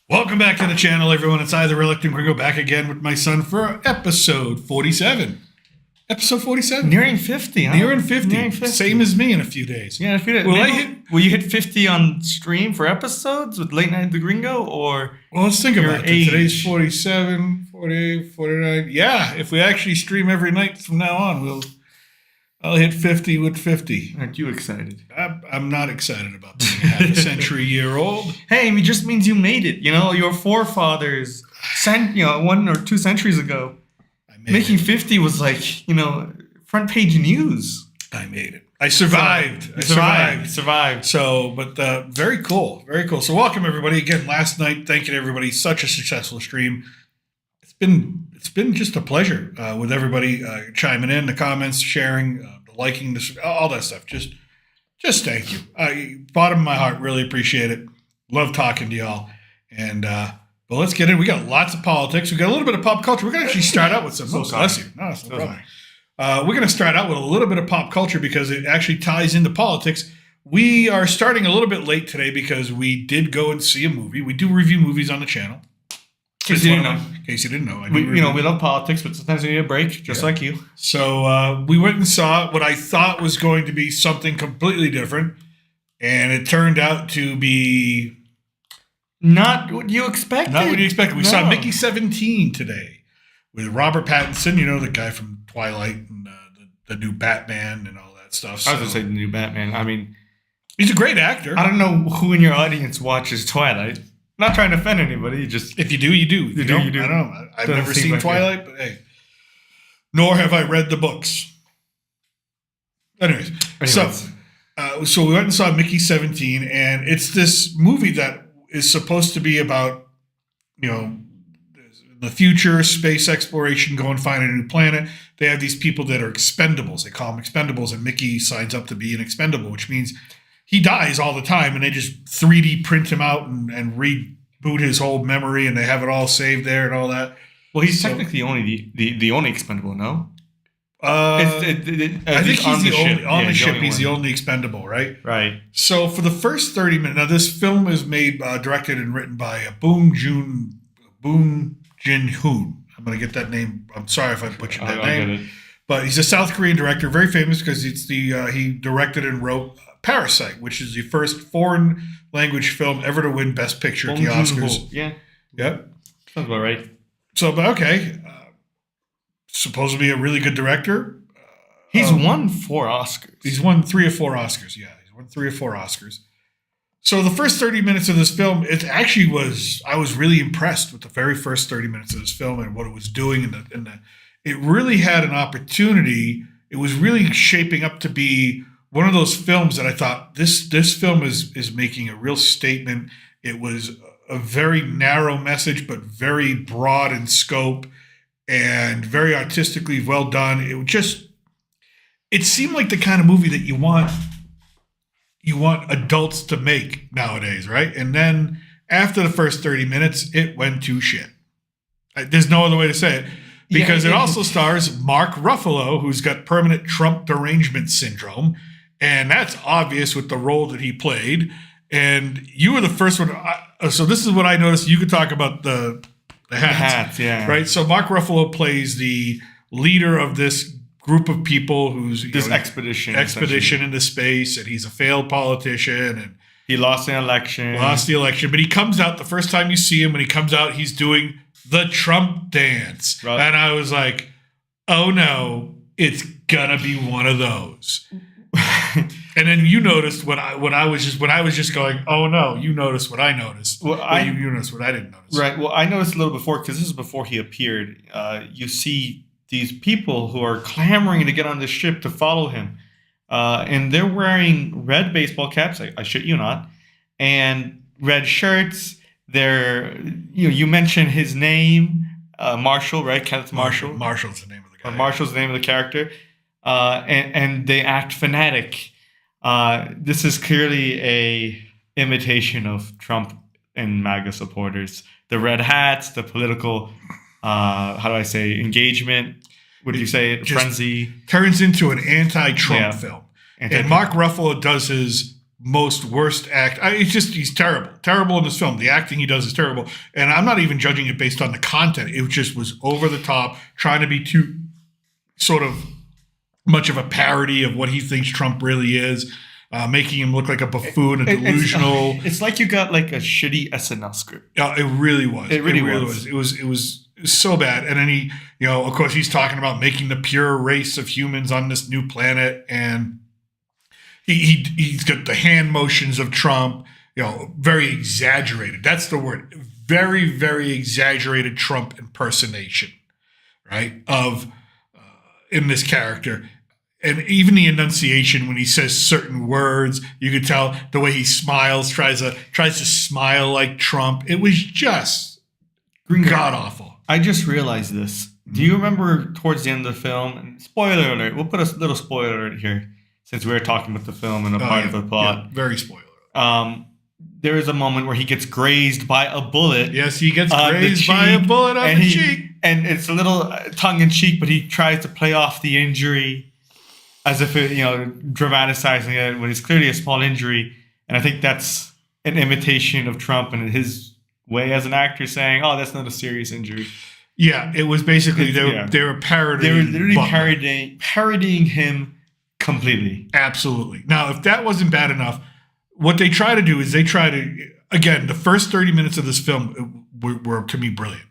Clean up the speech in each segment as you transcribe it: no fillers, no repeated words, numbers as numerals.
Welcome back to the channel, everyone. It's I, the Reluctant Gringo, back again with my son for episode 47. Episode 47. Nearing 50, huh? Nearing 50. Same as me in a few days. Yeah, in a few days. Will you hit 50 on stream for episodes with Late Night the Gringo, or... Well, let's think about it. Today's 47, 48, 49. Yeah, if we actually stream every night from now on, I'll hit 50 with 50. Aren't you excited? I'm not excited about being half a century year old. Hey, it just means you made it. You know, your forefathers, 1 or 2 centuries ago, making 50 was like, front page news. I made it. I survived. I survived. So, but very cool. Very cool. So welcome, everybody. Again, last night, thank you to everybody. Such a successful stream. It's been just a pleasure with everybody chiming in, the comments, sharing, the liking, all that stuff. Just thank you. Bottom of my heart, really appreciate it. Love talking to y'all. And but let's get in. We got lots of politics. We got a little bit of pop culture. We're gonna actually start out with some. Bless you. No, it's no problem. We're gonna start out with a little bit of pop culture because it actually ties into politics. We are starting a little bit late today because we did go and see a movie. We do review movies on the channel. In case you didn't know. We love politics, but sometimes we need a break, just like you. So we went and saw what I thought was going to be something completely different, and it turned out to be... Not what you expected. Not what you expected. We saw Mickey 17 today with Robert Pattinson, the guy from Twilight and the new Batman and all that stuff. I was going to say the new Batman. I mean... He's a great actor. I don't know who in your audience watches Twilight. Not trying to offend anybody, just... If you do, you do. If you don't, you do. I don't know. I've never seen Twilight, but hey. Nor have I read the books. Anyways. So we went and saw Mickey 17, and it's this movie that is supposed to be about, the future, space exploration, go and find a new planet. They have these people that are expendables. They call them expendables, and Mickey signs up to be an expendable, which means... he dies all the time, and they just 3D print him out and reboot his whole memory, and they have it all saved there and all that. Well, he's technically only the only expendable, no? I think he's on the ship. He's the only expendable, right? Right. So for the first 30 minutes, now this film is made, directed, and written by Boom Jin-hoon. I'm going to get that name. I'm sorry if I butchered that name. But he's a South Korean director, very famous because it's he directed and wrote Parasite, which is the first foreign language film ever to win Best Picture at the Oscars. Yeah. Yep. Sounds about right. So, but okay. Supposed to be a really good director. He's won 4 Oscars. He's won 3 or 4 Oscars. Yeah, he's won 3 or 4 Oscars. So the first 30 minutes of this film, I was really impressed with the very first 30 minutes of this film and what it was doing. It really had an opportunity. It was really shaping up to be one of those films that I thought this film is making a real statement. It was a very narrow message, but very broad in scope and very artistically well done. It seemed like the kind of movie that you want adults to make nowadays, right? And then after the first 30 minutes, it went to shit. There's no other way to say it. Because it also stars Mark Ruffalo, who's got permanent Trump derangement syndrome. And that's obvious with the role that he played. And you were the first one. So this is what I noticed. You could talk about the hats. The hats, yeah. Right? So Mark Ruffalo plays the leader of this group of people who's... This expedition into space. And he's a failed politician. And he lost the election. But he comes out, the first time you see him, when he comes out, he's doing the Trump dance. Right. And I was like, oh no, it's gonna be one of those. And then you noticed when I was just going, oh no, you noticed what I noticed. Well, you noticed what I didn't notice. Right. Well, I noticed a little before, because this is before he appeared. You see these people who are clamoring to get on the ship to follow him. And they're wearing red baseball caps, I shit you not, and red shirts. They're, you mentioned his name, Marshall, right? Kenneth Marshall. Marshall's the name of the guy. Marshall's the name of the character. And they act fanatic. This is clearly a imitation of Trump and MAGA supporters. The red hats, the political, engagement. Would you say it? Frenzy. Turns into an anti-Trump film. And Mark Ruffalo does his most worst act. He's terrible in this film. The acting he does is terrible, and I'm not even judging it based on the content. It just was over the top, trying to be too sort of much of a parody of what he thinks Trump really is, making him look like a buffoon, a delusional. It's like you got like a shitty SNL script. It really was. It really was. It was so bad. And then he, of course, he's talking about making the pure race of humans on this new planet, and he's got the hand motions of Trump, very exaggerated. That's the word. Very, very exaggerated Trump impersonation, right? Of in this character. And even the enunciation when he says certain words, you could tell the way he smiles, tries to smile like Trump. It was just god awful. I just realized this. Do you remember towards the end of the film? And spoiler alert. We'll put a little spoiler alert here, since we were talking about the film and a part of the plot. Yeah, very spoiler. There is a moment where he gets grazed by a bullet. Yes, he gets grazed by a bullet on the cheek. And it's a little tongue-in-cheek, but he tries to play off the injury as if it, dramatizing it when it's clearly a small injury. And I think that's an imitation of Trump and his way as an actor saying, "Oh, that's not a serious injury." Yeah, it was basically they were parodying. They were literally parodying him completely. Absolutely. Now, if that wasn't bad enough, what they try to do is again, the first 30 minutes of this film were to me brilliant.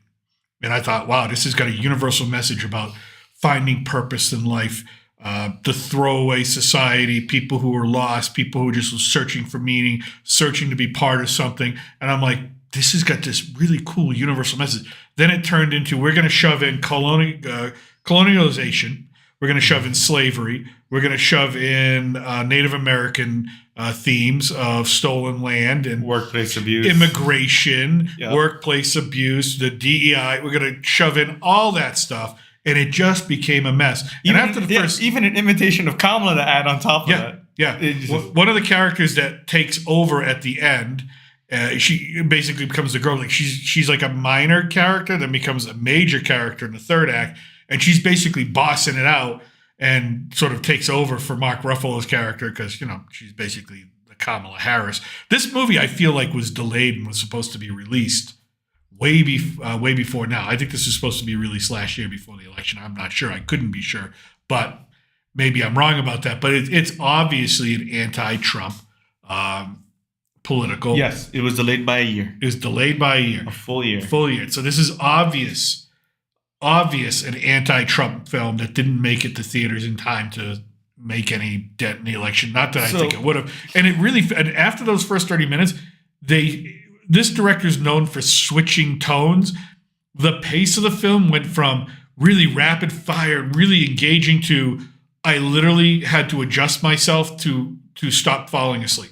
And I thought, wow, this has got a universal message about finding purpose in life, the throwaway society, people who are lost, people who are just searching for meaning, searching to be part of something. And I'm like, this has got this really cool universal message. Then it turned into, we're going to shove in colonialization. We're going to shove in slavery. We're going to shove in Native American themes of stolen land and workplace abuse, immigration, workplace abuse, the DEI. We're going to shove in all that stuff, and it just became a mess. Even, and after the first, even an imitation of Kamala to add on top of that. Yeah, one of the characters that takes over at the end, she basically becomes the girl. Like she's like a minor character, then becomes a major character in the third act. And she's basically bossing it out and sort of takes over for Mark Ruffalo's character because, she's basically the Kamala Harris. This movie, I feel like, was delayed and was supposed to be released way before now. I think this was supposed to be released last year before the election. I'm not sure. I couldn't be sure. But maybe I'm wrong about that. But it's obviously an anti-Trump political. Yes, it was delayed by a year. It was delayed by a year. A full year. Full year. So this is obvious an anti-Trump film that didn't make it to theaters in time to make any dent in the election. Not that I think it would have. And after those first 30 minutes, this director's known for switching tones. The pace of the film went from really rapid fire, really engaging to I literally had to adjust myself to stop falling asleep.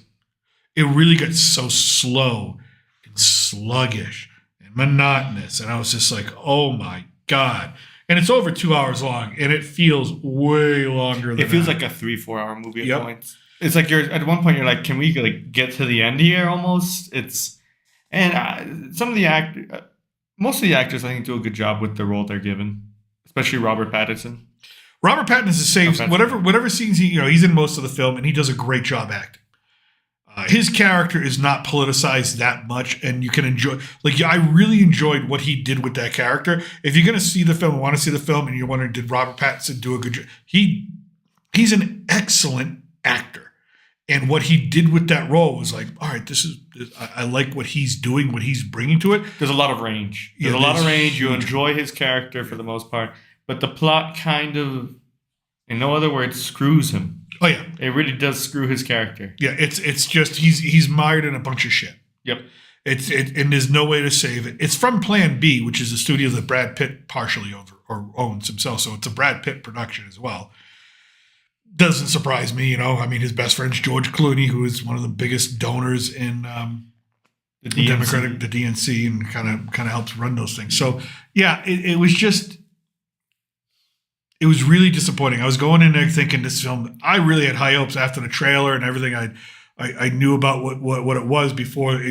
It really got so slow and sluggish and monotonous. And I was just like, oh my God. And it's over 2 hours long, and it feels way longer than that. It feels like a 3-4 hour movie at points. It's like at one point you're like, can we get to the end here almost? Some of the most of the actors I think do a good job with the role they're given, especially Robert Pattinson. Robert Pattinson saves whatever scenes he's in most of the film, and he does a great job acting. His character is not politicized that much, and you can enjoy. I really enjoyed what he did with that character. If you're going to see the film, want to see the film, and you're wondering, did Robert Pattinson do a good job? He's an excellent actor, and what he did with that role was like, all right, I like what he's doing, what he's bringing to it. There's a lot of range. There's a lot of range. You enjoy his character for the most part, but the plot kind of, in no other words, screws him. Oh yeah, it really does screw his character. Yeah, it's just he's mired in a bunch of shit. Yep. And there's no way to save it. It's from Plan B, which is a studio that Brad Pitt partially owns himself, so it's a Brad Pitt production as well. Doesn't surprise me, I mean, his best friend's George Clooney, who is one of the biggest donors in the DNC, and kind of helps run those things. So yeah, it was just. It was really disappointing. I was going in there thinking this film, I really had high hopes after the trailer and everything I knew about what it was before.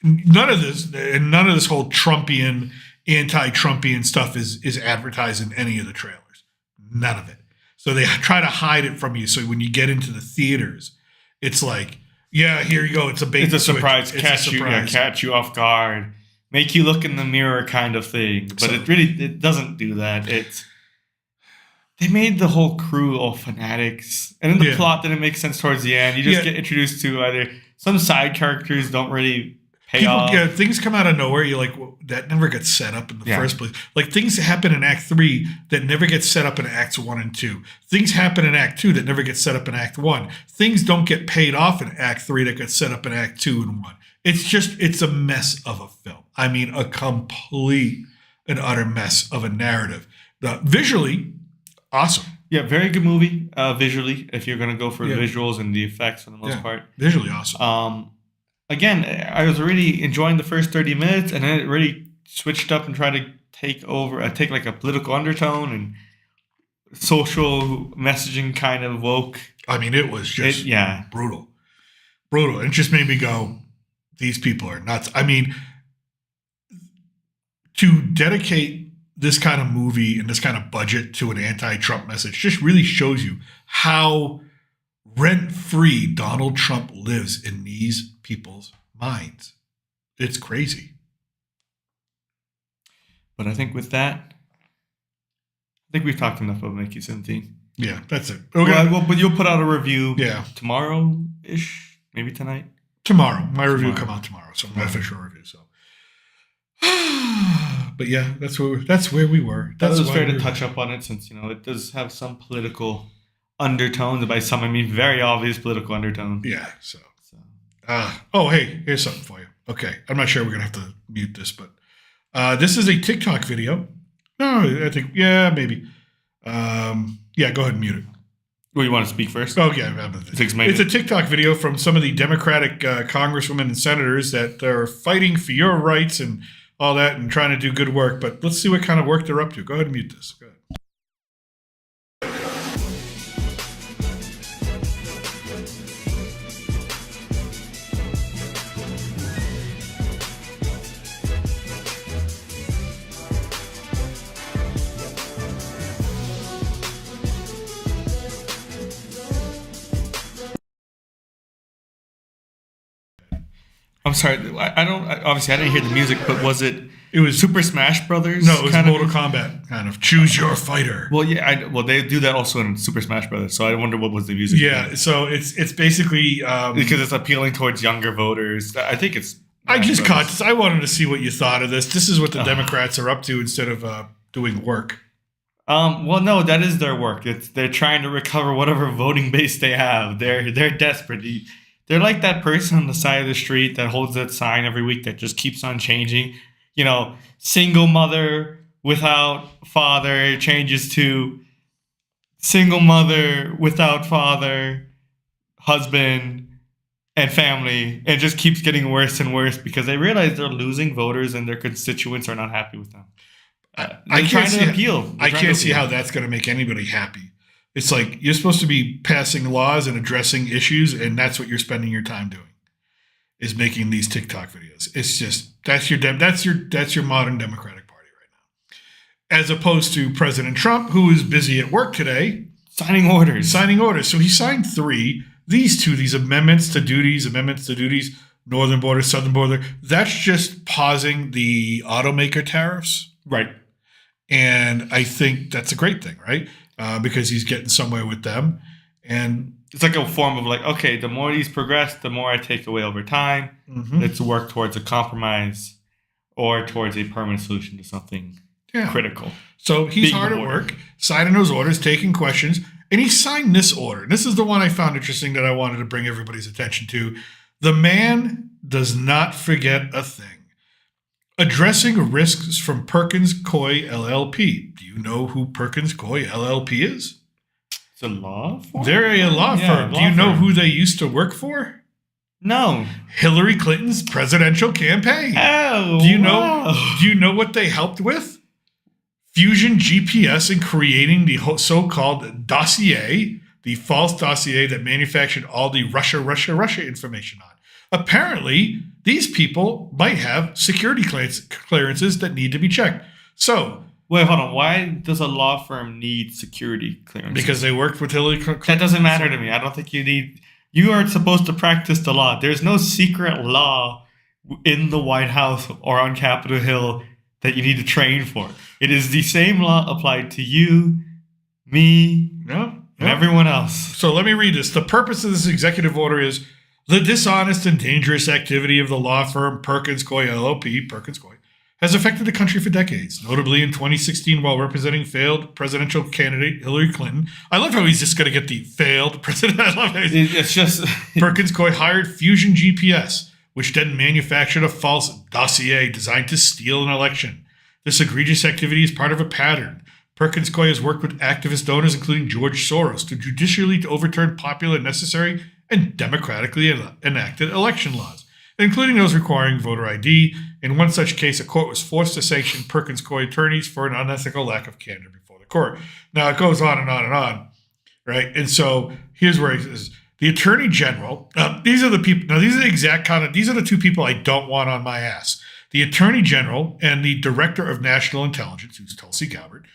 None of this whole Trumpian, anti-Trumpian stuff is advertised in any of the trailers. None of it. So they try to hide it from you. So when you get into the theaters, it's like, Yeah, here you go. It's a bait. It's a switch. surprise, It's catch a you, surprise. catch you off guard, make you look in the mirror, kind of thing. But So- it doesn't do that. They made the whole crew all fanatics, and then the Yeah. plot didn't make sense towards the end. You just get introduced to either some side characters don't really pay off. Yeah, things come out of nowhere. You're like, well, that never gets set up in the Yeah. first place. Like things happen in Act 3 that never get set up in Acts 1 and 2. Things happen in Act 2 that never get set up in Act 1. Things don't get paid off in Act 3 that get set up in Act 2 and 1. It's a mess of a film. I mean, a complete and utter mess of a narrative. Visually, awesome. Yeah, very good movie visually. If you're gonna go for Yeah. visuals and the effects for the most part. Visually awesome. Again, I was really enjoying the first 30 minutes, and then it really switched up and tried to take like a political undertone and social messaging kind of woke. I mean, it was just Yeah. brutal. Brutal. It just made me go, these people are nuts. I mean, to dedicate this kind of movie and this kind of budget to an anti-Trump message just really shows you how rent-free Donald Trump lives in these people's minds. It's crazy. But I think with that, I think we've talked enough about Mickey 17. Yeah, that's it. Okay. Well, but you'll put out a review tomorrow-ish, maybe tonight? Tomorrow. My review will come out tomorrow, so my official review. So, but yeah, that's where we were. That was fair to were. touch up on it, since it does have some political undertones. By some, I mean very obvious political undertones. Yeah. So. Oh, hey, here's something for you. Okay, I'm not sure we're gonna have to mute this, but this is a TikTok video. No, I think maybe. Yeah, go ahead and mute it. Well, you want to speak first? Oh yeah, it's a TikTok video from some of the Democratic congresswomen and senators that are fighting for your rights and all that and trying to do good work. But let's see what kind of work they're up to. Go ahead and mute this. Go ahead. I'm sorry. I don't. Obviously, I didn't hear the music, but was it? It was Super Smash Brothers. No, it was Mortal Kombat kind of. Choose your fighter. Well, yeah. Well, they do that also in Super Smash Brothers. So I wonder what was the music. Yeah. So it's basically because it's appealing towards younger voters. I think it's. I just caught this. I wanted to see what you thought of this. This is what the Democrats are up to instead of doing work. Well, no, that is their work. They're trying to recover whatever voting base they have. They're desperate. They're like that person on the side of the street that holds that sign every week that just keeps on changing. Single mother without father changes to single mother without father, husband, and family. It just keeps getting worse and worse because they realize they're losing voters and their constituents are not happy with them. I can't see how appeal. that's going to make anybody happy. It's like you're supposed to be passing laws and addressing issues, and that's what you're spending your time doing, is making these TikTok videos. It's just that's your modern Democratic Party right now, as opposed to President Trump, who is busy at work today signing orders. So he signed 3. These amendments to duties, northern border, southern border. That's just pausing the automaker tariffs, Right. and I think that's a great thing, right? Because he's getting somewhere with them. And It's like a form of like, okay, the more these progress, the more I take away over time. Let's work towards a compromise or towards a permanent solution to something critical. So he's hard at work, signing those orders, taking questions, and he signed this order. And this is the one I found interesting that I wanted to bring everybody's attention to. The man does not forget a thing. Addressing risks from Perkins Coie LLP. Do you know who Perkins Coie LLP is? It's a law firm? They're a law firm. Do you know who they used to work for? No. Hillary Clinton's presidential campaign. Oh, Do you know what they helped with? Fusion GPS and creating the so-called dossier, the false dossier that manufactured all the Russia information on. Apparently, these people might have security clearances that need to be checked. So, wait, hold on. Why does a law firm need security clearance? because they worked with Hillary Clinton. That doesn't matter to me. I don't think you need You are supposed to practice the law. There's no secret law in the White House or on Capitol Hill that you need to train for. It is the same law applied to you, me, and everyone else. So let me read this. The purpose of this executive order is the dishonest and dangerous activity of the law firm Perkins Coie LLP, Perkins Coie, has affected the country for decades, notably in 2016 while representing failed presidential candidate Hillary Clinton. I love how he's just going to get the failed president. I love how it's just Perkins Coie hired Fusion GPS, which then manufactured a false dossier designed to steal an election. This egregious activity is part of a pattern. Perkins Coie has worked with activist donors, including George Soros, to judicially overturn popular, necessary, and democratically enacted election laws, including those requiring voter ID. In one such case, a court was forced to sanction Perkins Coie attorneys for an unethical lack of candor before the court. Now, it goes on and on and on, right? And so here's where it says, the Attorney General, these are the people, now these are the exact kind of, these are the two people I don't want on my ass. The Attorney General and the Director of National Intelligence, who's Tulsi Gabbard,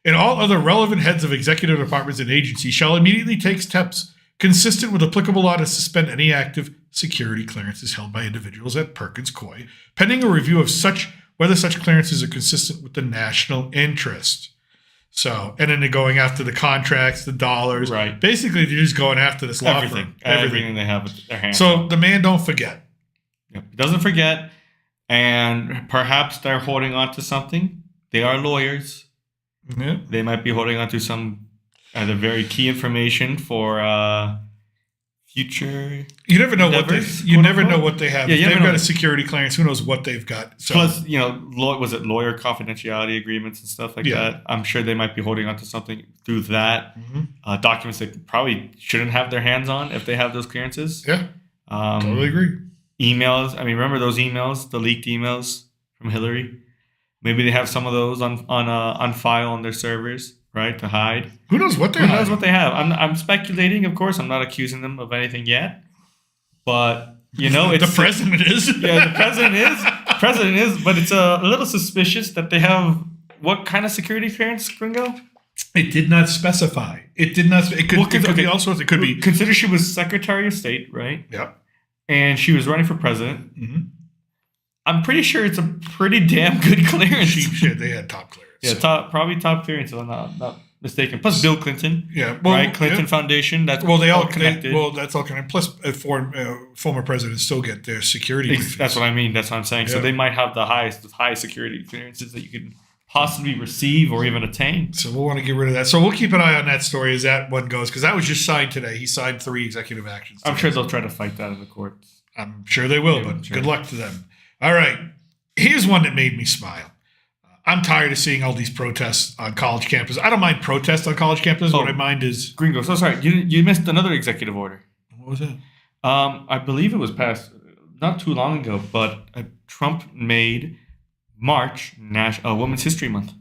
and all other relevant heads of executive departments and agencies shall immediately take steps consistent with applicable law to suspend any active security clearances held by individuals at Perkins Coie, pending a review of whether such clearances are consistent with the national interest. So, and then they're going after the contracts, the dollars. Right. Basically, they're just going after this law firm. Everything they have at their hands. So the man don't forget. Yep. He doesn't forget, and perhaps they're holding on to something. They are lawyers. Yeah. They might be holding on to some the very key information for future. You never know endeavors, you never know what they have. Yeah, if they've got a security clearance, who knows what they've got. So. Plus, was it lawyer confidentiality agreements and stuff like that? I'm sure they might be holding on to something through that. Mm-hmm. Documents they probably shouldn't have their hands on if they have those clearances. Yeah, totally agree. Emails. I mean, remember those emails, the leaked emails from Hillary? Maybe they have some of those on file on their servers, right, to hide. Who knows what they have? Who knows what they have? I'm speculating, of course. I'm not accusing them of anything yet, but it's the president is. Yeah, the president is. President is, but it's a little suspicious that they have what kind of security clearance, Gringo? It did not specify. It did not. It could be all sorts. It could be. Consider she was Secretary of State, right? Yeah. And she was running for president. Mm-hmm. I'm pretty sure it's a pretty damn good clearance. They had top clearance. Yeah, probably top clearance, if I'm not mistaken. Plus Bill Clinton. Yeah. Right? Clinton Foundation. That's they all connected. That's all connected. Plus, former presidents still get their security. That's what I mean. That's what I'm saying. Yeah. So they might have the highest security clearances that you could possibly receive or even attain. So we'll want to get rid of that. So we'll keep an eye on that story as that one goes, because that was just signed today. He signed 3 executive actions today. I'm sure they'll try to fight that in the courts. I'm sure they will, but good luck to them. All right. Here's one that made me smile. I'm tired of seeing all these protests on college campuses. I don't mind protests on college campuses. What I mind is... Gringo, so sorry. You missed another executive order. What was that? I believe it was passed not too long ago, but Trump made March Women's History Month.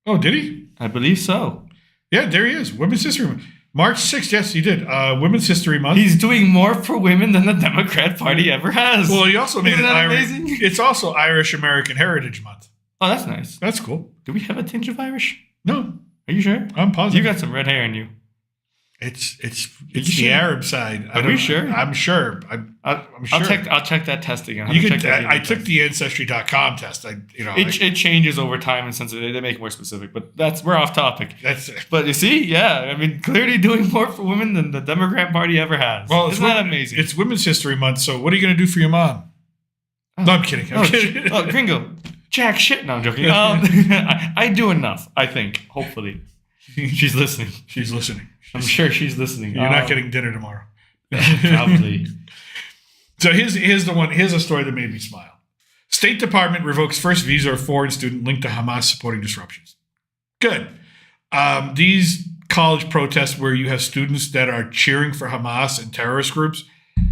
Oh, did he? I believe so. Yeah, there he is. Women's History Month. March 6th, yes, he did. Women's History Month. He's doing more for women than the Democrat Party ever has. Well, he also made Isn't that amazing? It's also Irish American Heritage Month. Oh, that's nice. That's cool. Do we have a tinge of Irish? No. Are you sure? I'm positive. You got some red hair in you. It's the Arab side. Are you sure? I'm sure. I'm sure. I'll check that test again. I took the Ancestry.com test. It changes over time and since they make it more specific, but we're off topic. That's it. But you see, yeah, I mean, clearly doing more for women than the Democrat Party ever has. Well, isn't that amazing? It's Women's History Month, so what are you going to do for your mom? Oh. No, I'm kidding. I'm kidding. Oh, Gringo, jack shit. No, I'm joking. I do enough, I think. Hopefully, she's listening. She's listening. I'm sure she's listening. You're not getting dinner tomorrow. Probably. So here's the one. Here's a story that made me smile. State Department revokes first visa of foreign student linked to Hamas supporting disruptions. Good. These college protests where you have students that are cheering for Hamas and terrorist groups.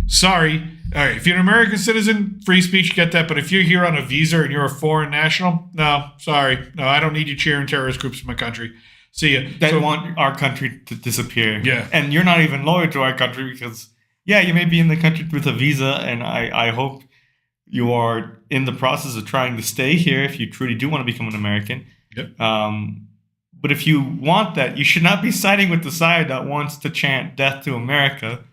Sorry. All right. If you're an American citizen, free speech, get that. But if you're here on a visa and you're a foreign national, no, sorry. No, I don't need you cheering terrorist groups in my country. See ya. They want our country to disappear. Yeah. And you're not even loyal to our country because, yeah, you may be in the country with a visa, and I hope you are in the process of trying to stay here if you truly do want to become an American. Yep. But if you want that, you should not be siding with the side that wants to chant death to America.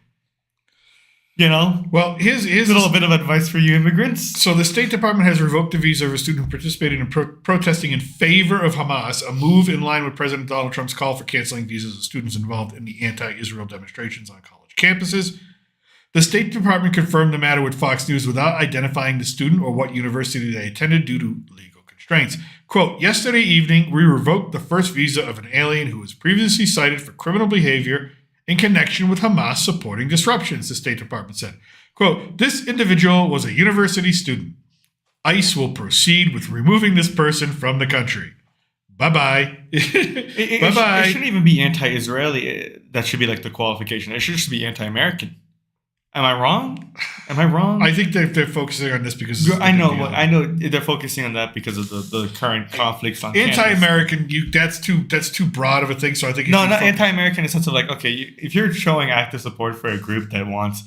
Well, here's a little bit of advice for you immigrants. So the State Department has revoked the visa of a student who participated in protesting in favor of Hamas, a move in line with President Donald Trump's call for canceling visas of students involved in the anti-Israel demonstrations on college campuses. The State Department confirmed the matter with Fox News without identifying the student or what university they attended due to legal constraints. Quote, yesterday evening, we revoked the first visa of an alien who was previously cited for criminal behavior in connection with Hamas supporting disruptions, the State Department said. Quote, this individual was a university student. ICE will proceed with removing this person from the country. Bye-bye. Bye-bye. It shouldn't even be anti-Israeli. That should be like the qualification. It should just be anti-American. Am I wrong? I think they're focusing on this because I know they're focusing on that because of the current conflicts on anti-American. That's too broad of a thing. So I think not anti-American in the sense of like, okay, if you're showing active support for a group that wants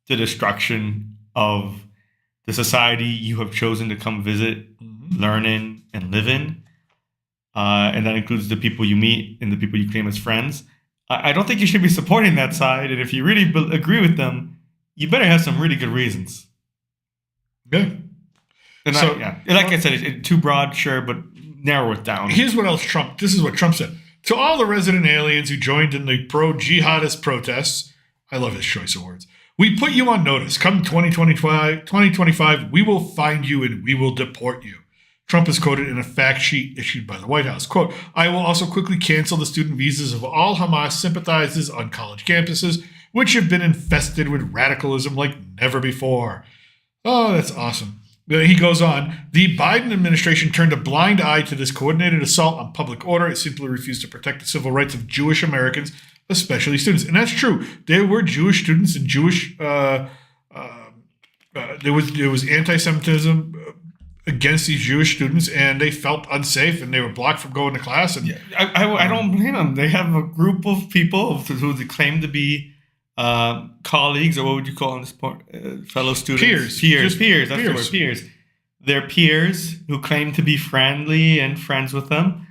the destruction of the society you have chosen to come visit, learn in, and live in, and that includes the people you meet and the people you claim as friends, I don't think you should be supporting that side. And if you really agree with them, you better have some really good reasons. Good. And like I said, it's too broad, sure, but narrow it down. Here's what else this is what Trump said. To all the resident aliens who joined in the pro-jihadist protests, I love his choice of words, we put you on notice. Come 2025, we will find you and we will deport you. Trump is quoted in a fact sheet issued by the White House. Quote, I will also quickly cancel the student visas of all Hamas sympathizers on college campuses, which have been infested with radicalism like never before. Oh, that's awesome. He goes on, the Biden administration turned a blind eye to this coordinated assault on public order. It simply refused to protect the civil rights of Jewish Americans, especially students. And that's true. There were Jewish students and Jewish, there was anti-Semitism against these Jewish students, and they felt unsafe, and they were blocked from going to class. And I don't blame them. They have a group of people who they claim to be colleagues, or what would you call them this part? Fellow students? Peers. That's the word, peers. They're peers who claim to be friendly and friends with them,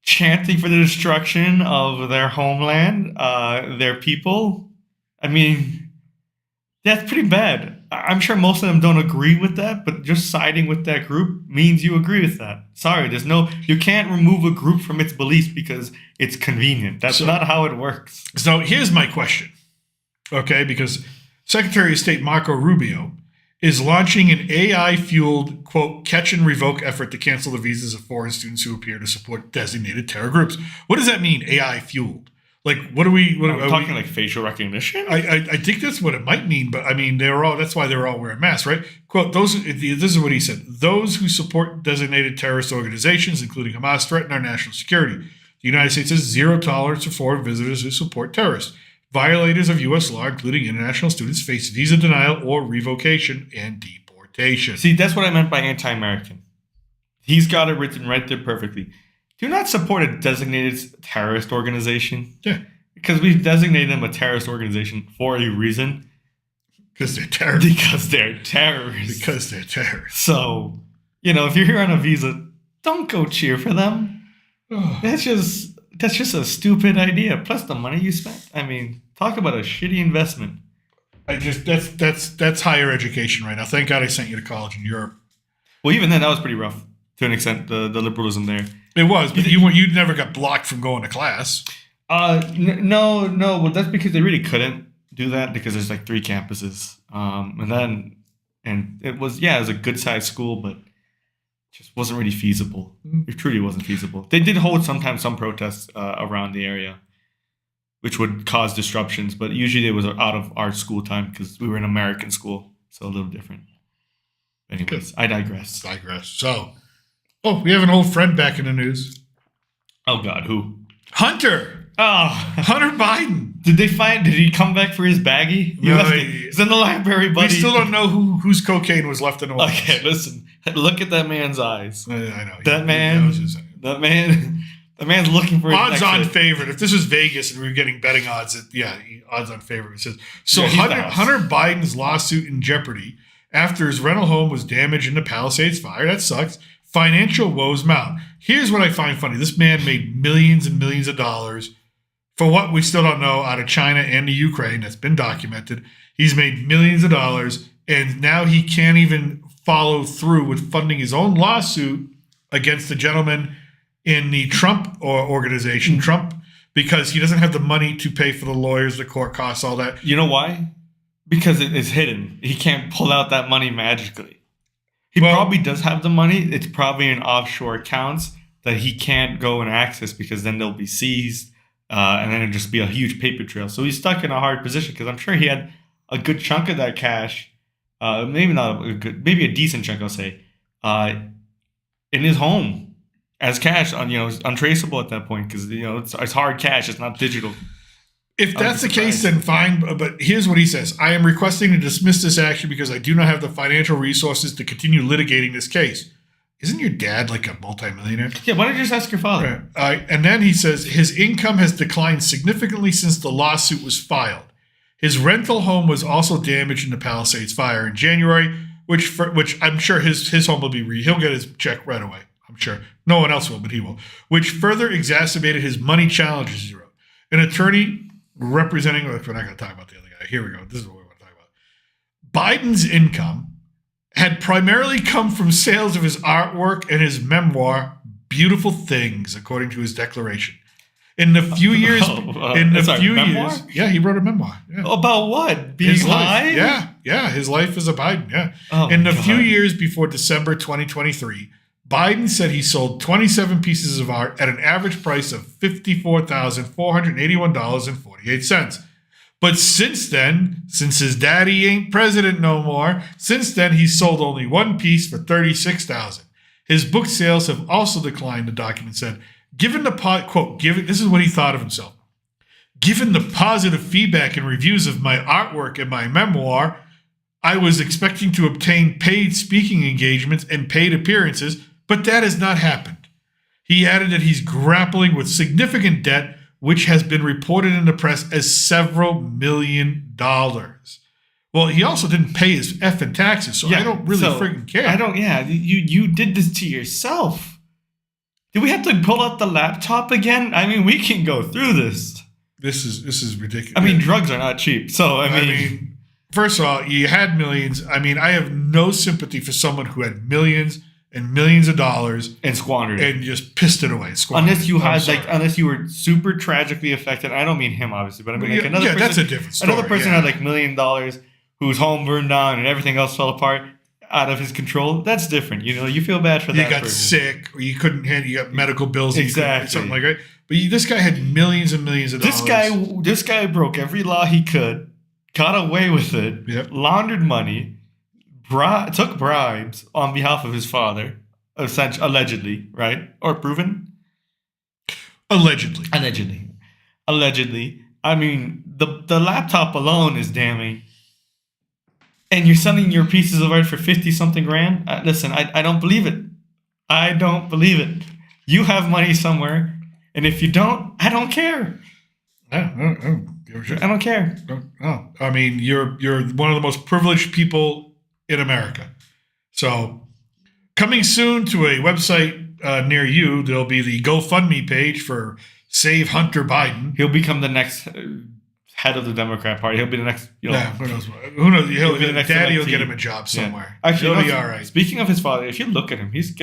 chanting for the destruction of their homeland, their people. I mean, that's pretty bad. I'm sure most of them don't agree with that, but just siding with that group means you agree with that. Sorry, you can't remove a group from its beliefs because it's convenient. That's not how it works. So here's my question. Okay, because Secretary of State Marco Rubio is launching an AI-fueled, quote, catch and revoke effort to cancel the visas of foreign students who appear to support designated terror groups. What does that mean, AI-fueled? Like, what are we... Are talking like facial recognition? I think that's what it might mean, but I mean, that's why they're all wearing masks, right? Quote, this is what he said. Those who support designated terrorist organizations, including Hamas, threaten our national security. The United States has zero tolerance for foreign visitors who support terrorists. Violators of U.S. law, including international students, face visa denial or revocation and deportation. See, that's what I meant by anti-American. He's got it written right there perfectly. Do not support a designated terrorist organization. Yeah. Because we've designated them a terrorist organization for a reason. Because they're terrorists. Because they're terrorists. Because they're terrorists. So, if you're here on a visa, don't go cheer for them. That's just a stupid idea. Plus the money you spent. I mean, talk about a shitty investment. That's higher education right now. Thank God I sent you to college in Europe. Well, even then, that was pretty rough to an extent. The liberalism there. It was, but you never got blocked from going to class. No. Well, that's because they really couldn't do that because there's like 3 campuses. And it was a good sized school, but just wasn't really feasible. It truly wasn't feasible. They did hold sometimes some protests around the area, which would cause disruptions, but usually it was out of our school time because we were an American school, so a little different. Anyways, I digress. So, we have an old friend back in the news. Oh God, who? Hunter. Oh, Hunter Biden. Did he come back for his baggie? He's in the library, buddy. We still don't know whose cocaine was left in the White House. Okay, listen. Look at that man's eyes. I know. That man's looking for odds-on favorite. If this was Vegas and we were getting betting odds, odds-on favorite. It says Hunter Biden's lawsuit in jeopardy after his rental home was damaged in the Palisades fire. That sucks. Financial woes mount. Here's what I find funny. This man made millions and millions of dollars for what we still don't know out of China and the Ukraine. That's been documented. He's made millions of dollars, and now he can't even follow through with funding his own lawsuit against the gentleman in the Trump organization, Trump, because he doesn't have the money to pay for the lawyers, the court costs, all that. You know why? Because it is hidden. He can't pull out that money magically. He probably does have the money. It's probably in offshore accounts that he can't go and access because then they'll be seized, and then it'll just be a huge paper trail. So he's stuck in a hard position because I'm sure he had a good chunk of that cash, maybe not a good, maybe a decent chunk, I'll say, in his home as cash, untraceable at that point because it's hard cash. It's not digital. If that's the case, then fine. But here's what he says. I am requesting to dismiss this action because I do not have the financial resources to continue litigating this case. Isn't your dad like a multimillionaire? Yeah, why don't you just ask your father? Right. And then he says his income has declined significantly since the lawsuit was filed. His rental home was also damaged in the Palisades fire in January, which I'm sure his home will be he'll get his check right away. I'm sure. No one else will, but he will. Which further exacerbated his money challenges, he wrote. An attorney representing, we're not going to talk about the other guy. Here we go. This is what we want to talk about. Biden's income had primarily come from sales of his artwork and his memoir, Beautiful Things, according to his declaration. In the few years, yeah, he wrote a memoir. Yeah. About what? Being high? Yeah, his life as a Biden. Yeah. Few years before December 2023, Biden said he sold 27 pieces of art at an average price of $54,481.48. But since then, since his daddy ain't president no more, since then he's sold only one piece for $36,000. His book sales have also declined, the document said. Given this is what he thought of himself. Given the positive feedback and reviews of my artwork and my memoir, I was expecting to obtain paid speaking engagements and paid appearances, but that has not happened. He added that he's grappling with significant debt, which has been reported in the press as several $1 million. Well, he also didn't pay his effing taxes, so I don't really freaking care. You did this to yourself. Did we have to pull out the laptop again? I mean, we can go through this. This is ridiculous. I mean, drugs are not cheap. So, I mean, first of all, you had millions. I mean, I have no sympathy for someone who had millions and millions of dollars and squandered it and just pissed it away. Unless you were super tragically affected. I don't mean him, obviously, but I mean another person. That's a different story. Another person had $1 million whose home burned down and everything else fell apart out of his control. That's different. You feel bad for that. You got sick, or you couldn't handle. You got medical bills. Exactly, something like that. But this guy had millions and millions of dollars. This guy broke every law he could, got away with it, laundered money, took bribes on behalf of his father, allegedly, right? Or proven? Allegedly. I mean, the laptop alone is damning. And you're selling your pieces of art for 50-something grand? Listen, I don't believe it. I don't believe it. You have money somewhere, and if you don't, I don't care. I don't care. No, I mean, you're one of the most privileged people in America. So, coming soon to a website near you, there'll be the GoFundMe page for Save Hunter Biden. He'll become the next head of the Democrat Party. He'll be the next. Who knows? Who knows? He'll be the next. Daddy will get him a job somewhere. Yeah. Actually, he'll be all right. Speaking of his father, if you look at him, he's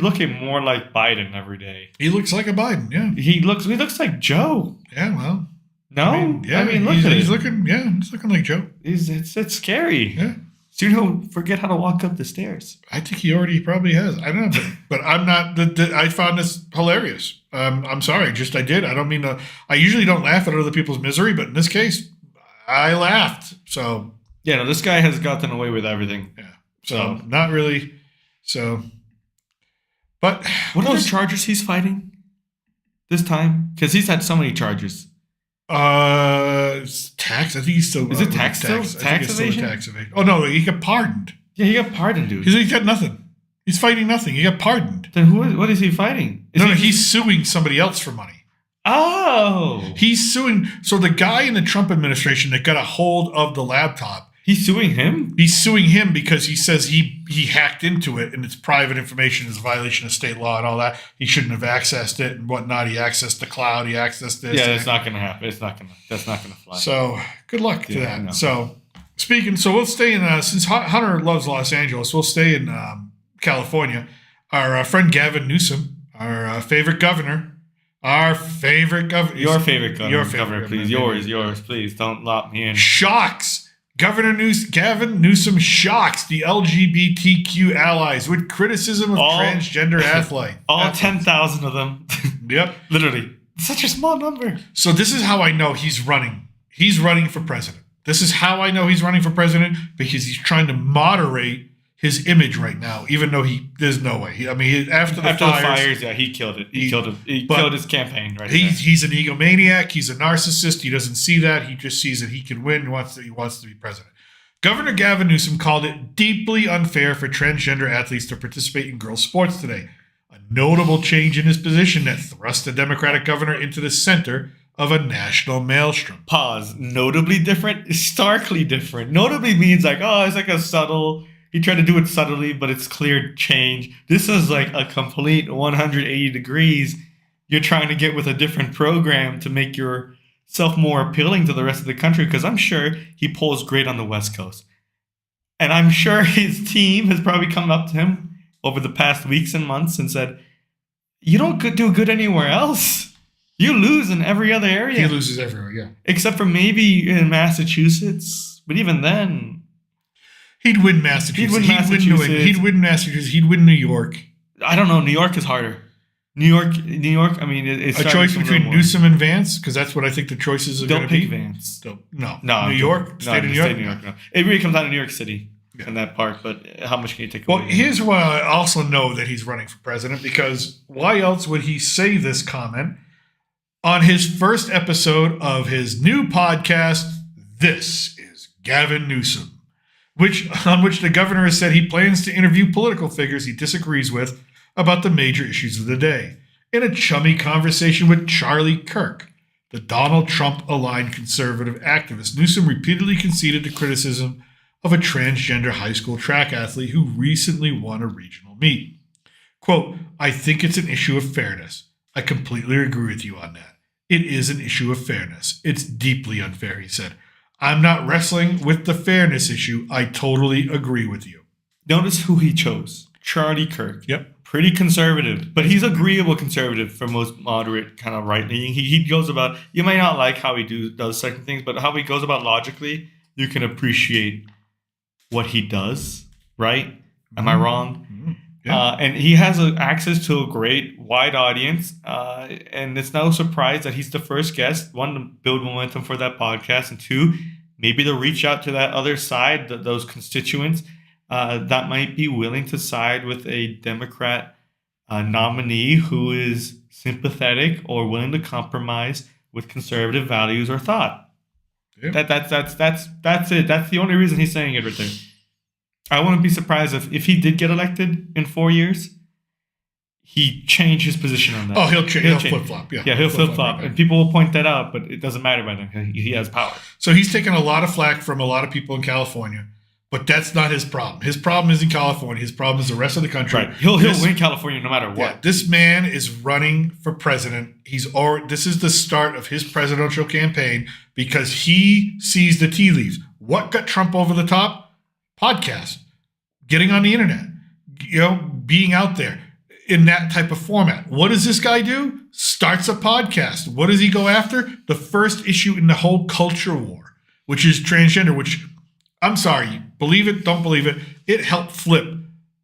looking more like Biden every day. He looks like a Biden. Yeah. He looks like Joe. Yeah. Well. No. He's looking like Joe. It's scary. Yeah. Soon he'll forget how to walk up the stairs. I think he probably has. I don't know, but I'm not. I found this hilarious. I'm sorry. I did. I don't mean to. I usually don't laugh at other people's misery, but in this case, I laughed. So this guy has gotten away with everything. Yeah. So not really. So, but what are the charges he's fighting this time? Because he's had so many charges. Tax. I think he's still. Is it tax still? Tax evasion? Tax evasion. Oh no, he got pardoned. Yeah, he got pardoned, dude. He's got nothing. He's fighting nothing. He got pardoned. Then what is he fighting? He's suing somebody else for money. Oh. He's suing. So the guy in the Trump administration that got a hold of the laptop. He's suing him? He's suing him because he says he hacked into it and it's private information. It's a violation of state law and all that. He shouldn't have accessed it and whatnot. He accessed the cloud. He accessed this. Yeah, it's not going to happen. That's not going to fly. So good luck to that. No. So Speaking, so we'll stay in, since Hunter loves Los Angeles, we'll stay in California. Our friend Gavin Newsom, our favorite governor, Your favorite governor. Your favorite governor, please. Yours, please. Don't lock me in. shocks. Gavin Newsom shocks the LGBTQ allies with criticism of transgender athletes. All 10,000 of them. Yep. Literally. Such a small number. So this is how I know he's running. He's running for president. This is how I know he's running for president, because he's trying to moderate his image right now, even though there's no way. After the fires, yeah, he killed it. He killed his campaign right there. He's an egomaniac. He's a narcissist. He doesn't see that. He just sees that he can win. He wants to be president. Governor Gavin Newsom called it deeply unfair for transgender athletes to participate in girls' sports today. A notable change in his position that thrust the Democratic governor into the center of a national maelstrom. Pause. Notably different? Starkly different. Notably means like, oh, it's like a subtle... He tried to do it subtly, but it's clear change. This is like a complete 180 degrees. You're trying to get with a different program to make yourself more appealing to the rest of the country, because I'm sure he polls great on the West Coast. And I'm sure his team has probably come up to him over the past weeks and months and said, you don't do good anywhere else. You lose in every other area. He loses everywhere, yeah. Except for maybe in Massachusetts. But even then... He'd win Massachusetts. He'd win Massachusetts. He'd win New York. I don't know. New York is harder. New York. I mean, it's a choice between Newsom and Vance, because that's what I think the choices are going to be. Don't pick Vance. No. New York. State of New York. No. It really comes down to New York City and that part. But how much can you take away? Well, here's why I also know that he's running for president, because why else would he say this comment on his first episode of his new podcast? This is Gavin Newsom. On which the governor has said he plans to interview political figures he disagrees with about the major issues of the day. In a chummy conversation with Charlie Kirk, the Donald Trump-aligned conservative activist, Newsom repeatedly conceded to criticism of a transgender high school track athlete who recently won a regional meet. Quote, I think it's an issue of fairness. I completely agree with you on that. It is an issue of fairness. It's deeply unfair, he said. I'm not wrestling with the fairness issue. I totally agree with you. Notice who he chose. Charlie Kirk. Yep. Pretty conservative, but he's agreeable conservative for most moderate kind of right-leaning. He goes about, you might not like how he does certain things, but how he goes about logically, you can appreciate what he does, right? Am I wrong? Mm-hmm. Yeah. And he has access to a great wide audience. And it's no surprise that he's the first guest, one, to build momentum for that podcast, and two, maybe to reach out to that other side, those constituents that might be willing to side with a Democrat nominee who is sympathetic or willing to compromise with conservative values or thought. Yeah. That's it. That's the only reason he's saying it right there. I wouldn't be surprised if he did get elected in 4 years, he changed his position on that. Oh, he'll flip-flop. Yeah, he'll flip-flop. And people will point that out, but it doesn't matter by then. He has power. So he's taken a lot of flack from a lot of people in California, but that's not his problem. His problem is in California. His problem is the rest of the country. Right. He'll win California no matter what. Yeah, this man is running for president. This is the start of his presidential campaign because he sees the tea leaves. What got Trump over the top? Podcast, getting on the internet, being out there in that type of format. What does this guy do? Starts a podcast. What does he go after? The first issue in the whole culture war, which is transgender, which, I'm sorry, believe it, don't believe it, it helped flip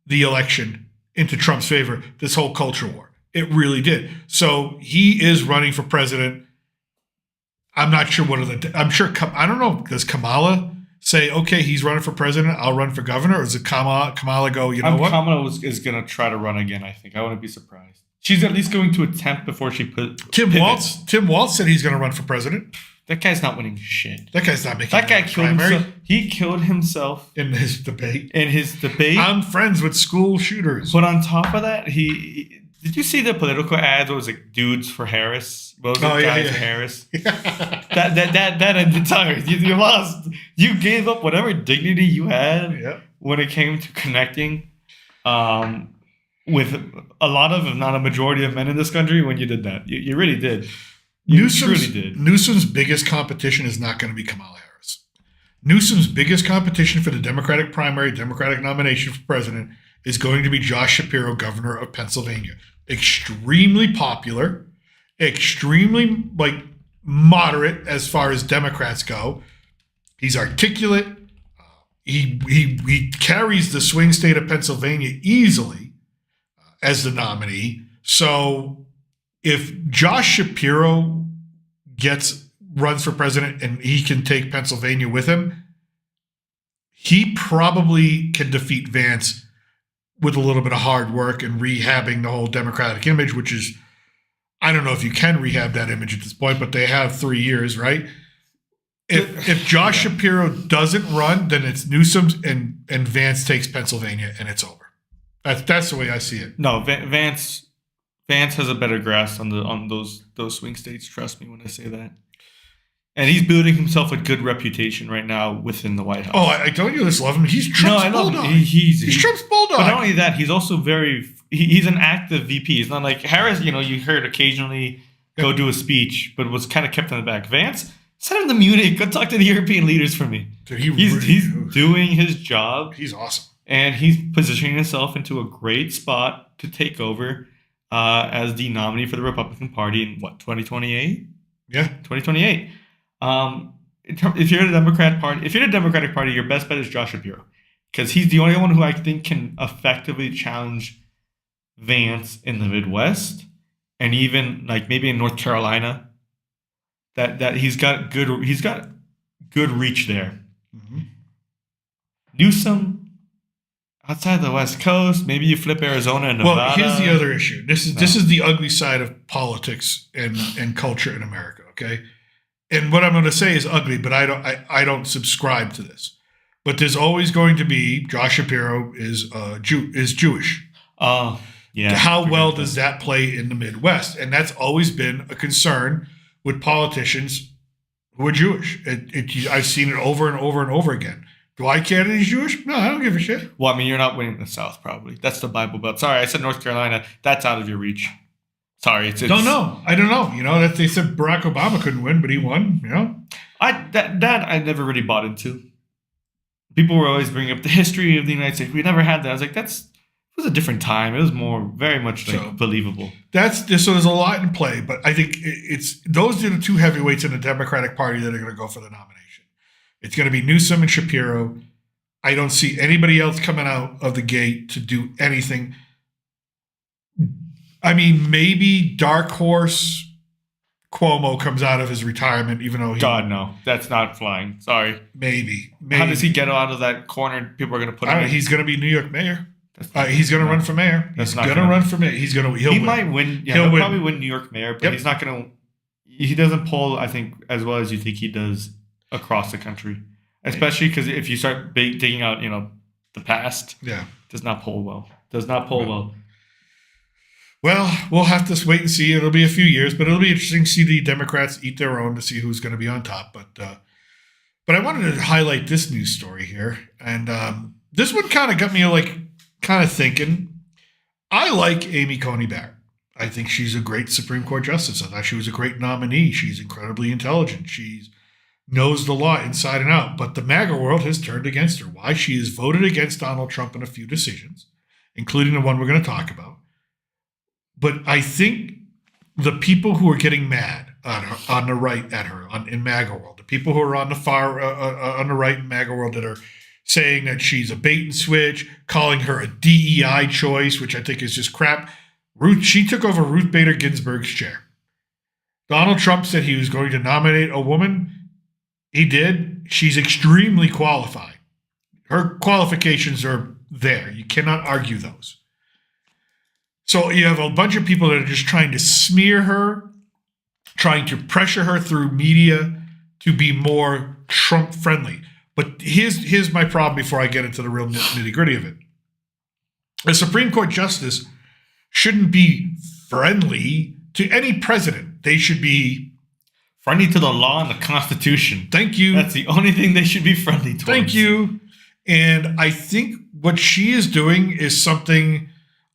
the election into Trump's favor, this whole culture war. It really did. So he is running for president. I'm not sure I don't know, does Kamala say, okay, he's running for president, I'll run for governor? Or is it Kamala go, what? Kamala is going to try to run again, I think. I wouldn't be surprised. She's at least going to attempt before she Tim Walz said he's going to run for president. That guy's not winning shit. That guy's not making that guy killed himself. He killed himself. In his debate. I'm friends with school shooters. But on top of that, did you see the political ads? What was it? Dudes for Harris? Guys for Harris? That ended time. You lost. You gave up whatever dignity you had when it came to connecting with a lot of, if not a majority of men in this country when you did that. You really did. You truly did. Newsom's biggest competition is not going to be Kamala Harris. Newsom's biggest competition for the Democratic primary, Democratic nomination for president is going to be Josh Shapiro, governor of Pennsylvania. Extremely popular, extremely moderate as far as Democrats go. He's articulate. He carries the swing state of Pennsylvania easily as the nominee. So if Josh Shapiro runs for president and he can take Pennsylvania with him, he probably can defeat Vance with a little bit of hard work and rehabbing the whole Democratic image, which is, I don't know if you can rehab that image at this point, but they have 3 years, right? If Josh Shapiro doesn't run, then it's Newsom and Vance takes Pennsylvania and it's over. That's the way I see it. No, Vance has a better grasp on those swing states. Trust me when I say that. And he's building himself a good reputation right now within the White House. Oh, I don't you just love him? He's Trump's bulldog. He's Trump's bulldog. But not only that, he's also he's an active VP. It's not like Harris, you heard occasionally go do a speech, but was kind of kept in the back. Vance, send him to Munich. Go talk to the European leaders for me. Dude, he's doing his job. He's awesome. And he's positioning himself into a great spot to take over as the nominee for the Republican Party in 2028? Yeah. 2028. If you're the Democratic Party, your best bet is Josh Shapiro, because he's the only one who I think can effectively challenge Vance in the Midwest and even maybe in North Carolina. That he's got good reach there. Mm-hmm. Newsom outside the West Coast, maybe you flip Arizona and Nevada. Well, here's the other issue. This is the ugly side of politics and culture in America. Okay. And what I'm going to say is ugly, but I don't subscribe to this. But there's always going to be Josh Shapiro is Jewish. Yeah. How well does that play in the Midwest? And that's always been a concern with politicians who are Jewish. I've seen it over and over and over again. Do I care that he's Jewish? No, I don't give a shit. Well, I mean, you're not winning the South, probably. That's the Bible Belt. Sorry, I said North Carolina. That's out of your reach. Sorry, it's don't know. I don't know. That they said Barack Obama couldn't win, but he won. That I never really bought into. People were always bringing up the history of the United States. We never had that. I was like, it was a different time. It was very much believable. So there's a lot in play, but I think those are the two heavyweights in the Democratic Party that are going to go for the nomination. It's going to be Newsom and Shapiro. I don't see anybody else coming out of the gate to do anything. I mean, maybe dark horse Cuomo comes out of his retirement, even though God, no. That's not flying. Sorry. Maybe. How does he get out of that corner? People are going to put him in? He's going to be New York mayor. He's going to run for mayor. He's going to run for mayor. He might win. Yeah, he'll probably win New York mayor, but he's not going to. He doesn't poll, I think, as well as you think he does across the country. Especially because if you start digging out, the past, does not poll well. Well, we'll have to wait and see. It'll be a few years, but it'll be interesting to see the Democrats eat their own to see who's going to be on top. But I wanted to highlight this news story here, and this one kind of got me thinking. I like Amy Coney Barrett. I think she's a great Supreme Court justice. I thought she was a great nominee. She's incredibly intelligent. She knows the law inside and out. But the MAGA world has turned against her. Why? She has voted against Donald Trump in a few decisions, including the one we're going to talk about. But I think the people who are getting mad on the right at her in MAGA world, the people who are on the far on the right in MAGA world that are saying that she's a bait and switch, calling her a DEI choice, which I think is just crap. She took over Ruth Bader Ginsburg's chair. Donald Trump said he was going to nominate a woman. He did. She's extremely qualified. Her qualifications are there. You cannot argue those. So you have a bunch of people that are just trying to smear her, trying to pressure her through media to be more Trump friendly. But here's my problem before I get into the real nitty gritty of it. A Supreme Court justice shouldn't be friendly to any president. They should be friendly to the law and the Constitution. Thank you. That's the only thing they should be friendly towards. Thank you. And I think what she is doing is something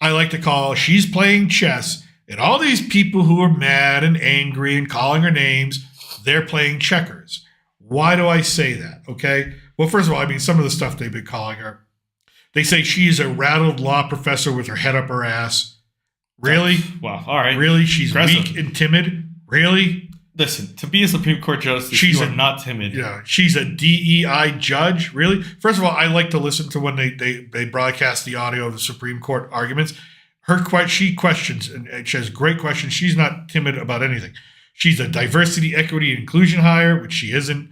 I like to call, she's playing chess. And all these people who are mad and angry and calling her names, they're playing checkers. Why do I say that? Okay. Well, first of all, I mean, some of the stuff they've been calling her. They say she's a rattled law professor with her head up her ass. Really? Wow. All right. Really? She's Impressive. weak and timid? Really? Listen, to be a Supreme Court justice, you are not timid. Yeah, she's a DEI judge. Really? First of all, I like to listen to when they broadcast the audio of the Supreme Court arguments. She questions, and she has great questions. She's not timid about anything. She's a diversity, equity, and inclusion hire, which she isn't.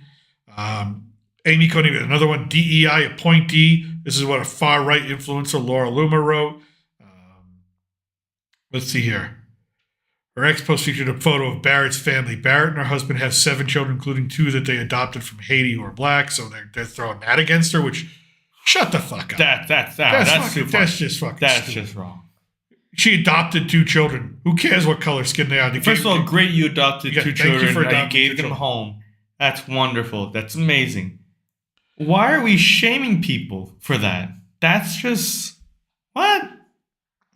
Amy Coney, another one, DEI appointee. This is what a far-right influencer, Laura Loomer, wrote. Let's see here. Her ex-post featured a photo of Barrett's family. Barrett and her husband have 7 children, including 2 that they adopted from Haiti who are black. So they're throwing that against her, which, shut the fuck up. That's just fucking That's stupid. just wrong. She adopted 2 children. Who cares what color skin they are? First of all, great you adopted 2 children. You gave them children. home. That's wonderful. That's amazing. Why are we shaming people for that? That's just... What?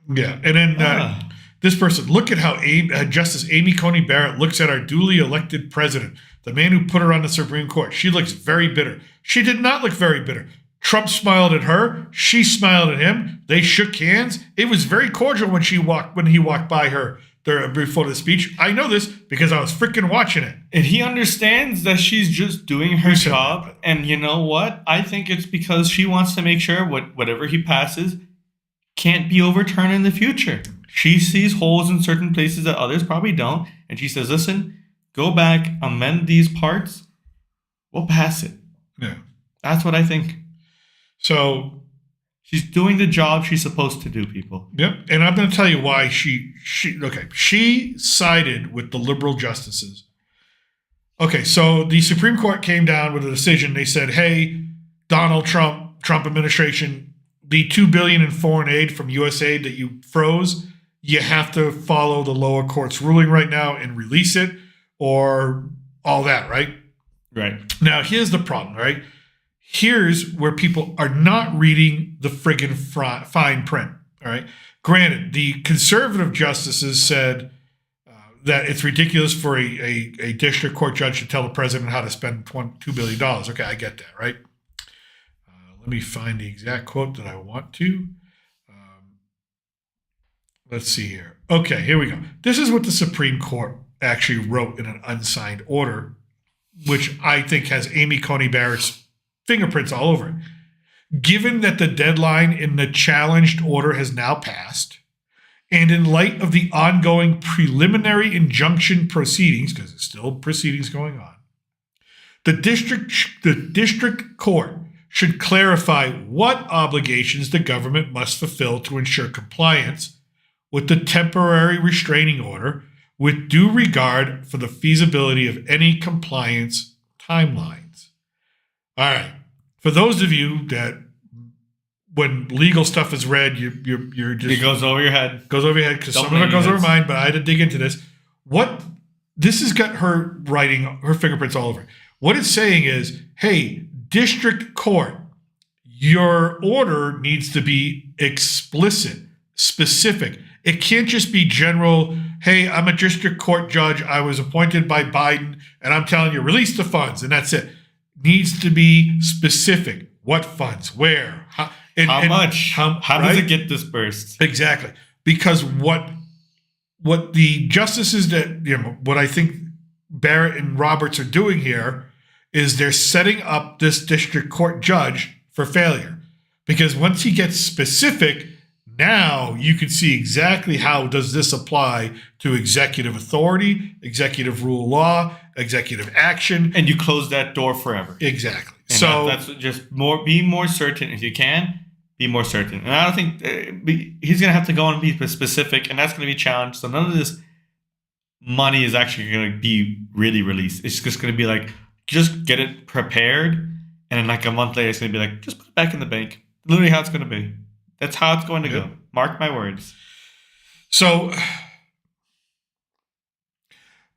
Yeah, and then... This person, look at how Justice Amy Coney Barrett looks at our duly elected president, the man who put her on the Supreme Court. She looks very bitter. She did not look very bitter. Trump smiled at her. She smiled at him. They shook hands. It was very cordial when he walked by her before the speech. I know this because I was freaking watching it. And he understands that she's just doing her job. And you know what? I think it's because she wants to make sure whatever he passes can't be overturned in the future. She sees holes in certain places that others probably don't. And she says, listen, go back, amend these parts. We'll pass it. Yeah. That's what I think. So she's doing the job she's supposed to do, people. Yep. And I'm going to tell you why she sided with the liberal justices. Okay. So the Supreme Court came down with a decision. They said, hey, Donald Trump administration, the $2 billion in foreign aid from USAID that you froze, you have to follow the lower court's ruling right now and release it or all that, right? Right. Now, here's the problem, right? Here's where people are not reading the friggin' fine print, all right? Granted, the conservative justices said that it's ridiculous for a district court judge to tell the president how to spend $2 billion. Okay, I get that, right? Let me find the exact quote that I want to. Let's see here. Okay, here we go. This is what the Supreme Court actually wrote in an unsigned order, which I think has Amy Coney Barrett's fingerprints all over it. Given that the deadline in the challenged order has now passed, and in light of the ongoing preliminary injunction proceedings, because there's still proceedings going on, the district court should clarify what obligations the government must fulfill to ensure compliance with the temporary restraining order with due regard for the feasibility of any compliance timelines. All right. For those of you that when legal stuff is read, you're just... It goes over your head. Goes over your head because some of it goes over mine, but I had to dig into this. This has got her writing, her fingerprints all over it. What it's saying is, hey, district court, your order needs to be explicit, specific. It can't just be general, hey, I'm a district court judge. I was appointed by Biden, and I'm telling you, release the funds, and that's it. Needs to be specific. What funds? Where? How much? How does it get dispersed? Exactly. Because what the justices what I think Barrett and Roberts are doing here is they're setting up this district court judge for failure. Because once he gets specific, now you can see exactly how does this apply to executive authority, executive rule of law, executive action. And you close that door forever. Exactly. And so that's just be more certain. If you can, be more certain. And I don't think he's going to have to go and be specific, and that's going to be challenged. So none of this money is actually going to be really released. It's just going to be like, just get it prepared, and then like a month later, it's going to be like, just put it back in the bank. Literally how it's going to be. That's how it's going to go. Mark my words. So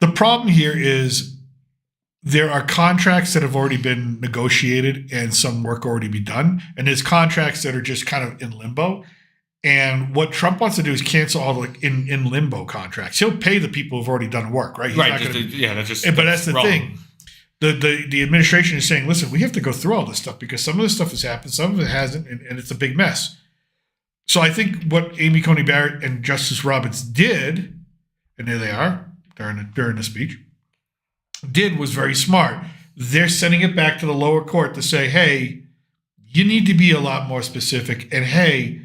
the problem here is there are contracts that have already been negotiated and some work already be done. And there's contracts that are just kind of in limbo. And what Trump wants to do is cancel all the in limbo contracts. He'll pay the people who've already done work, right? That's just but that's the thing. the administration is saying, listen, we have to go through all this stuff because some of this stuff has happened, some of it hasn't, and it's a big mess. So I think what Amy Coney Barrett and Justice Roberts did, and there they are during the speech, did was very smart. They're sending it back to the lower court to say, hey, you need to be a lot more specific, and hey,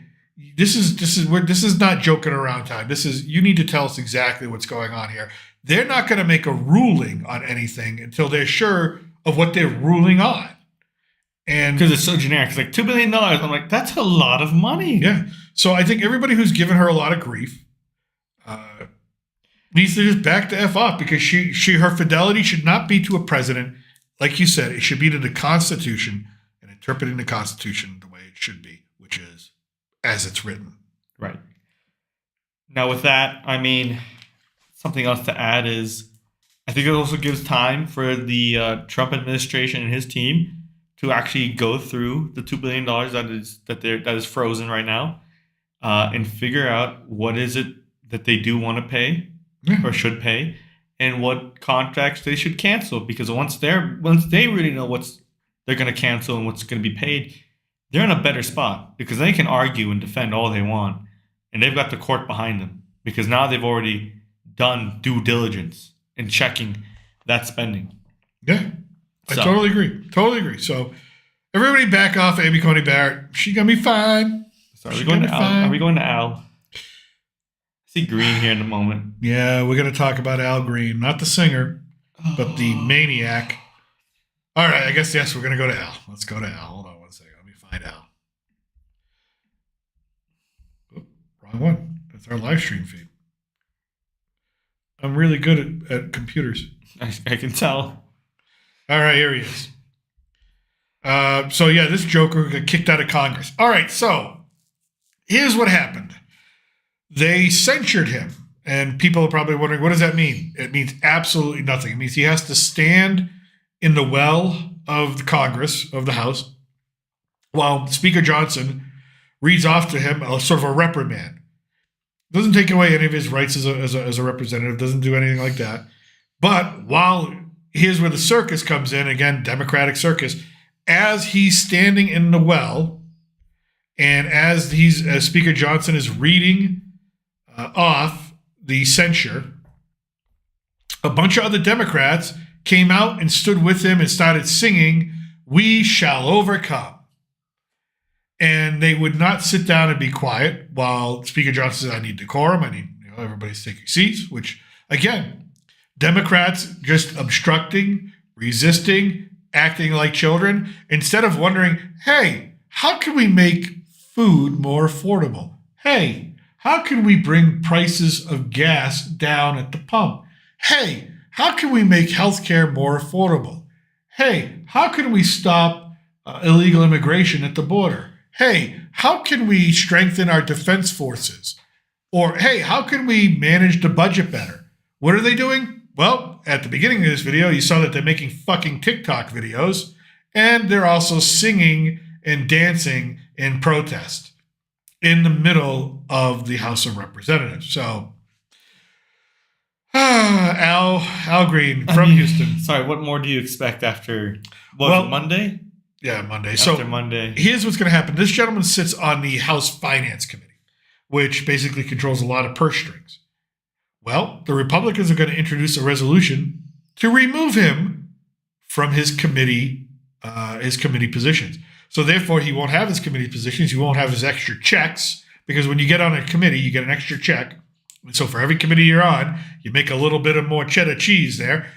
this is not joking around time. You need to tell us exactly what's going on here. They're not going to make a ruling on anything until they're sure of what they're ruling on. And because it's so generic, it's like $2 billion. I'm like, that's a lot of money. Yeah. So I think everybody who's given her a lot of grief needs to just back the F off because her fidelity should not be to a president. Like you said, it should be to the Constitution and interpreting the Constitution the way it should be, which is as it's written. Right. Now, with that, I mean, something else to add is I think it also gives time for the Trump administration and his team to actually go through the $2 billion that is frozen right now and figure out what is it that they do want to pay or should pay and what contracts they should cancel. Because once they really know they're going to cancel and what's going to be paid, they're in a better spot because they can argue and defend all they want. And they've got the court behind them because now they've already done due diligence in checking that spending. Yeah, I totally agree. So everybody back off Amy Coney Barrett. She's going to be fine. So are we going to Al? Are we going to Al? I see Green here in a moment. Yeah, we're going to talk about Al Green. Not the singer, but the maniac. All right, I guess, yes, we're going to go to Al. Let's go to Al. Hold on one second. Let me find Al. Oh, wrong one. That's our live stream feed. I'm really good at computers. I can tell. All right, here he is. So, yeah, this joker got kicked out of Congress. All right, so here's what happened. They censured him, and people are probably wondering, what does that mean? It means absolutely nothing. It means he has to stand in the well of the Congress, of the House, while Speaker Johnson reads off to him a sort of a reprimand. Doesn't take away any of his rights as a representative, doesn't do anything like that. But here's where the circus comes in, again, Democratic circus, as he's standing in the well, and as Speaker Johnson is reading off the censure, a bunch of other Democrats came out and stood with him and started singing, "We shall overcome." And they would not sit down and be quiet while Speaker Johnson said, I need decorum. I need everybody's taking seats, which, again, Democrats just obstructing, resisting, acting like children, instead of wondering, hey, how can we make food more affordable? Hey, how can we bring prices of gas down at the pump? Hey, how can we make healthcare more affordable? Hey, how can we stop illegal immigration at the border? Hey, how can we strengthen our defense forces? Or, hey, how can we manage the budget better? What are they doing? Well, at the beginning of this video, you saw that they're making fucking TikTok videos, and they're also singing and dancing in protest in the middle of the House of Representatives. So, Al Green from Houston. Sorry, what more do you expect after Monday? Yeah, Monday. After Monday. Here's what's going to happen. This gentleman sits on the House Finance Committee, which basically controls a lot of purse strings. Well, the Republicans are going to introduce a resolution to remove him from his committee positions. So therefore, he won't have his committee positions. He won't have his extra checks, because when you get on a committee, you get an extra check. And so for every committee you're on, you make a little bit of more cheddar cheese there.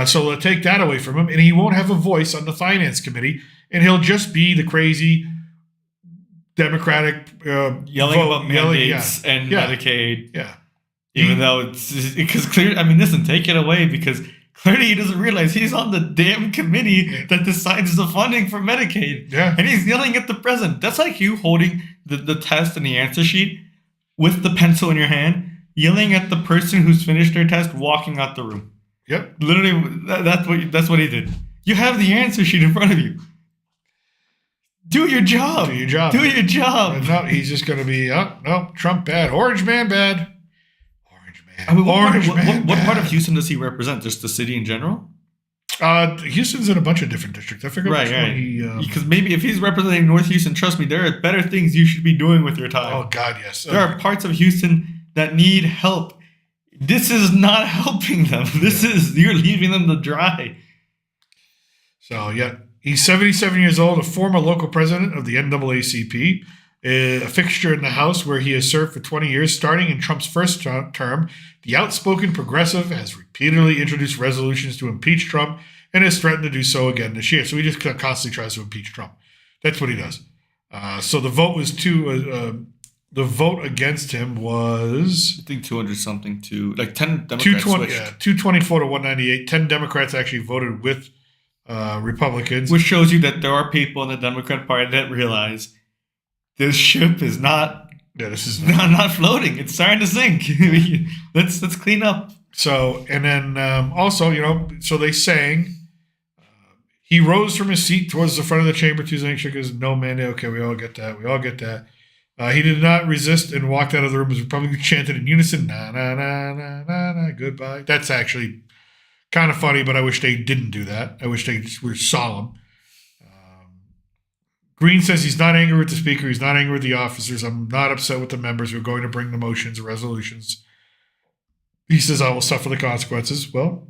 So they'll take that away from him, and he won't have a voice on the Finance Committee. And he'll just be the crazy Democratic yelling about mandates and Medicaid. Yeah. Even though it's because clearly, I mean, listen, take it away, because clearly he doesn't realize he's on the damn committee that decides the funding for Medicaid. Yeah. And he's yelling at the president. That's like you holding the test and the answer sheet with the pencil in your hand, yelling at the person who's finished their test, walking out the room. Yep. Literally, that's what he did. You have the answer sheet in front of you. Do your job. Do your job. Do your job. No, he's just going to be, Trump bad. Orange man bad. Orange man. I mean, what part of Houston does he represent? Just the city in general? Houston's in a bunch of different districts. I forget Right, which one right. he. Because maybe if he's representing North Houston, trust me, there are better things you should be doing with your Oh time. God, yes. There are parts of Houston that need help. This is not helping them. You're leaving them to dry. So yeah, he's 77 years old, a former local president of the NAACP, a fixture in the House where he has served for 20 years. Starting in Trump's first term, the outspoken progressive has repeatedly introduced resolutions to impeach Trump and has threatened to do so again this year. So he just constantly tries to impeach Trump. That's what he does. So the vote was the vote against him was, I think 200 something to like 10 Democrats 220, switched. 224 to 198. 10 Democrats actually voted with Republicans. Which shows you that there are people in the Democrat Party that realize this ship is not not floating. It's starting to sink. let's clean up. So, and then also, so they sang. He rose from his seat towards the front of the chamber, Tuesday, shook his no mandate. Okay, we all get that. We all get that. He did not resist and walked out of the room as Republicans chanted in unison, na, na, na, na, na, na, goodbye. That's actually kind of funny, but I wish they didn't do that. I wish they just were solemn. Green says he's not angry with the speaker. He's not angry with the officers. I'm not upset with the members who are going to bring the motions or resolutions. He says, I will suffer the consequences. Well,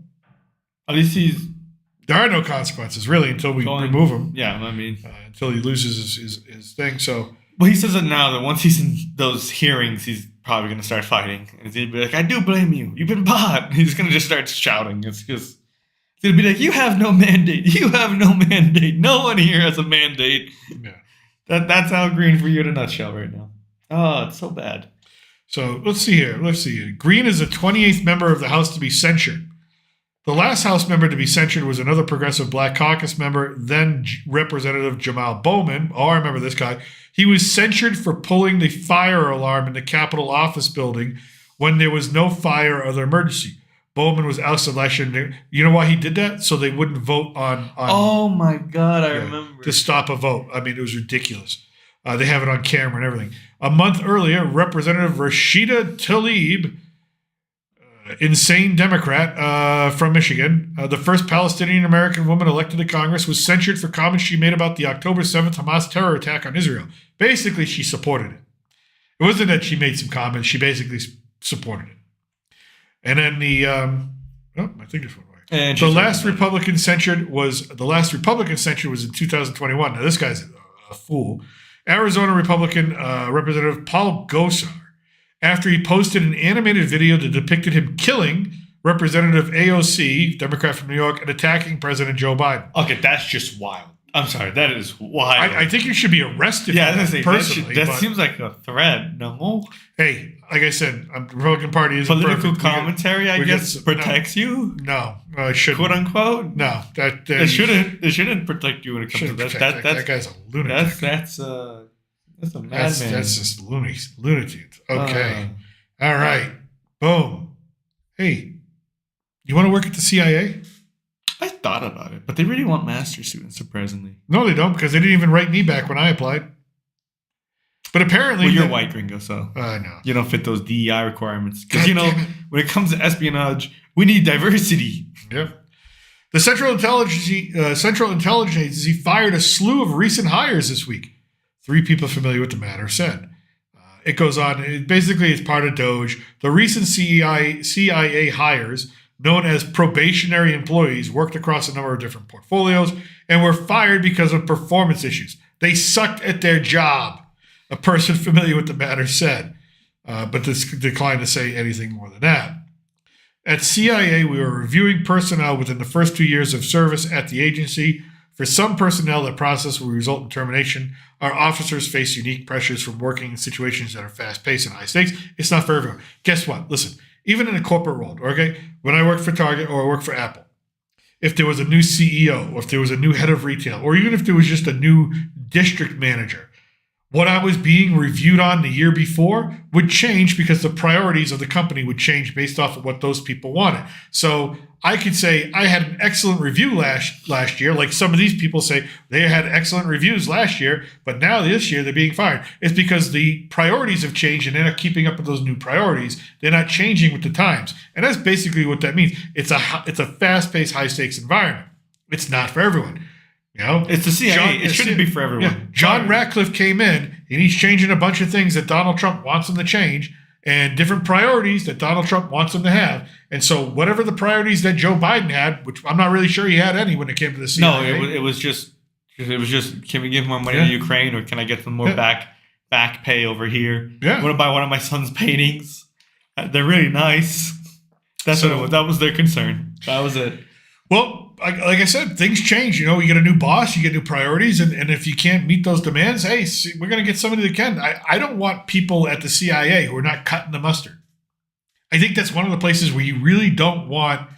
at least there are no consequences, really, until we remove him. Yeah, I mean. Until he loses his thing. So, well, he says it now that once he's in those hearings, he's probably going to start fighting. And he'd be like, I do blame you. You've been bought. He's going to just start shouting. It's just, he'll be like, you have no mandate. You have no mandate. No one here has a mandate. Yeah. That's Al Green for you in a nutshell right now. Oh, it's so bad. So let's see here. Green is the 28th member of the House to be censured. The last House member to be censured was another progressive Black Caucus member, then Representative Jamal Bowman. Oh, I remember this guy. He was censured for pulling the fire alarm in the Capitol office building when there was no fire or other emergency. Bowman was ousted last year. You know why he did that? So they wouldn't vote on oh my God, I remember. To stop a vote. I mean, it was ridiculous. They have it on camera and everything. A month earlier, Representative Rashida Tlaib, insane Democrat from Michigan, the first Palestinian-American woman elected to Congress, was censured for comments she made about the October 7th Hamas terror attack on Israel. Basically, she supported it. It wasn't that she made some comments. She basically supported it. And then I think this went away. And the last Republican censured was in 2021. Now, this guy's a fool. Arizona Republican Representative Paul Gosar, after he posted an animated video that depicted him killing Representative AOC, Democrat from New York, and attacking President Joe Biden. Okay, that's just wild. I'm sorry, that is wild. I think you should be arrested. Yeah, for that, personally. That seems like a threat. No. Hey, like I said, the Republican Party is political commentary. I guess protects you. No, it shouldn't. Quote unquote. No, it shouldn't. It shouldn't protect you when it comes to that. That guy's a lunatic. That's a madman. That's just lunatic. Okay, all right, boom. Hey, you want to work at the CIA? I thought about it, but they really want master's students, surprisingly. No, they don't, because they didn't even write me back when I applied. But apparently... Well, you're white, Gringo, so... I know. You don't fit those DEI requirements. Because, when it comes to espionage, we need diversity. Yeah. The Central Intelligence Agency fired a slew of recent hires this week. 3 people familiar with the matter said. It goes on. It's part of DOGE. The recent CIA hires, known as probationary employees, worked across a number of different portfolios and were fired because of performance issues. They sucked at their job, a person familiar with the matter said, but declined to say anything more than that. At CIA, we were reviewing personnel within the first 2 years of service at the agency. For some personnel, that process will result in termination. Our officers face unique pressures from working in situations that are fast-paced and high stakes. It's not for everyone. Guess what? Listen. Even in a corporate world, okay? When I worked for Target or I worked for Apple, if there was a new CEO, or if there was a new head of retail, or even if there was just a new district manager, what I was being reviewed on the year before would change because the priorities of the company would change based off of what those people wanted. So I could say I had an excellent review last year, like some of these people say they had excellent reviews last year, but now this year they're being fired. It's because the priorities have changed and they're not keeping up with those new priorities. They're not changing with the times. And that's basically what that means. It's a fast-paced, high-stakes environment. It's not for everyone. You know, It's the CIA. It shouldn't be for everyone. Yeah, John Ratcliffe came in and he's changing a bunch of things that Donald Trump wants him to change and different priorities that Donald Trump wants him to have. And so whatever the priorities that Joe Biden had, which I'm not really sure he had any when it came to the CIA. No, it was just can we give more money to Ukraine, or can I get some more back pay over here? Yeah. I want to buy one of my son's paintings. They're really nice. That's what it was. That was their concern. That was it. Well, like I said, things change. You know, you get a new boss, you get new priorities, and if you can't meet those demands, hey, we're going to get somebody that can. I don't want people at the CIA who are not cutting the mustard. I think that's one of the places where you really don't want.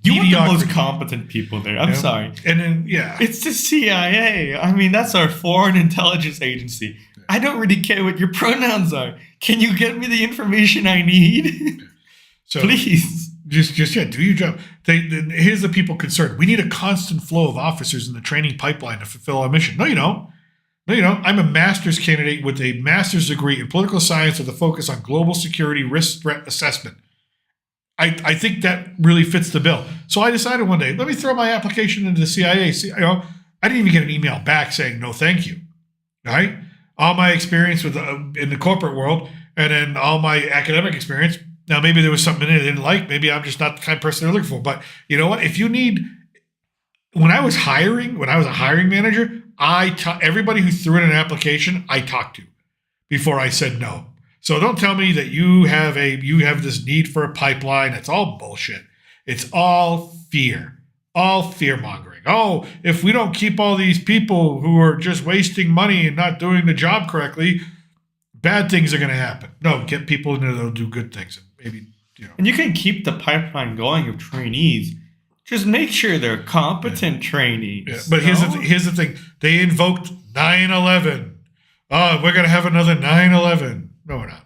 You want the most competent people there. I'm sorry. And then, it's the CIA. I mean, that's our foreign intelligence agency. Yeah. I don't really care what your pronouns are. Can you get me the information I need? So, please. Just do your job. Here's the people concerned. We need a constant flow of officers in the training pipeline to fulfill our mission. No, you don't. I'm a master's candidate with a master's degree in political science with a focus on global security risk threat assessment. I think that really fits the bill. So I decided one day, let me throw my application into the CIA. I didn't even get an email back saying no, thank you. Right? All my experience with in the corporate world, and then all my academic experience. Now, maybe there was something in it I didn't like. Maybe I'm just not the kind of person they're looking for. But you know what? If you need, when I was a hiring manager, everybody who threw in an application, I talked to before I said no. So don't tell me that you have this need for a pipeline. It's all bullshit. It's all fear mongering. Oh, if we don't keep all these people who are just wasting money and not doing the job correctly, bad things are going to happen. No, get people in there that'll do good things. And maybe, And you can keep the pipeline going of trainees. Just make sure they're competent trainees. Yeah. But here's the thing. They invoked 9/11. Oh, we're going to have another 9/11. No, we're not.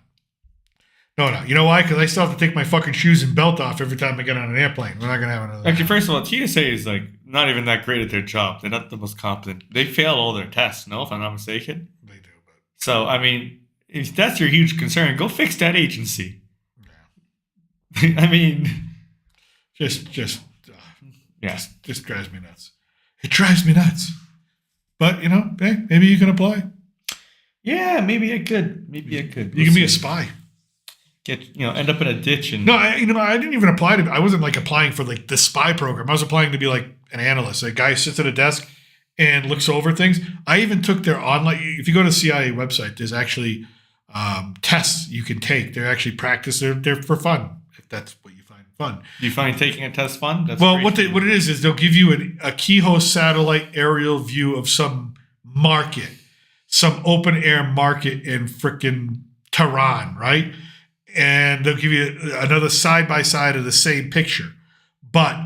No. You know why? Because I still have to take my fucking shoes and belt off every time I get on an airplane. We're not going to have another. Actually, first of all, TSA is not even that great at their job. They're not the most competent. They fail all their tests, no, if I'm not mistaken. They do. But so, I mean, if that's your huge concern, go fix that agency. Yeah. I mean, just drives me nuts. It drives me nuts. But hey, maybe you can apply. Yeah, maybe I could. You can be a spy. End up in a ditch and. No, I didn't even apply to. I wasn't applying for the spy program. I was applying to be an analyst. A guy sits at a desk and looks over things. I even took their online. If you go to the CIA website, there's actually tests you can take. They're actually practice. They're for fun. If that's what you find fun. Do you find taking a test fun? That's what it is they'll give you a Keyhoe satellite aerial view of some market. Some open air market in frickin' Tehran, right? And they'll give you another side by side of the same picture. But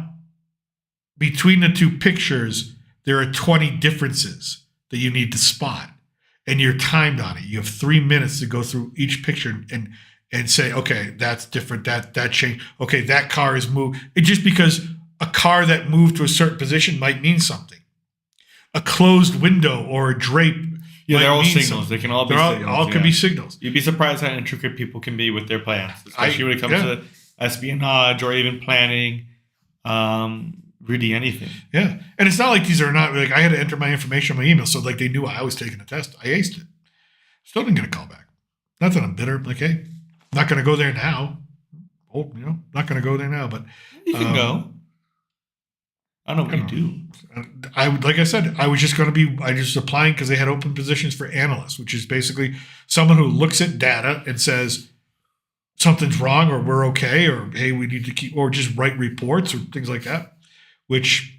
between the two pictures, there are 20 differences that you need to spot. And you're timed on it. You have 3 minutes to go through each picture and say, okay, that's different. That changed. Okay, that car is moved. It's just because a car that moved to a certain position might mean something. A closed window or a drape. Yeah, they're all signals. Something. They can all be signals. All can be signals. You'd be surprised how intricate people can be with their plans, especially when it comes to espionage or even planning, really anything. Yeah, and it's not like these are not I had to enter my information on my email, so they knew I was taking a test. I aced it. Still didn't get a call back. Not that I'm bitter. Hey, not going to go there now. Oh, not going to go there now. But you can go. I don't know what you do. Like I said, I was just applying because they had open positions for analysts, which is basically someone who looks at data and says something's wrong or we're okay or hey, we need to keep or just write reports or things like that, which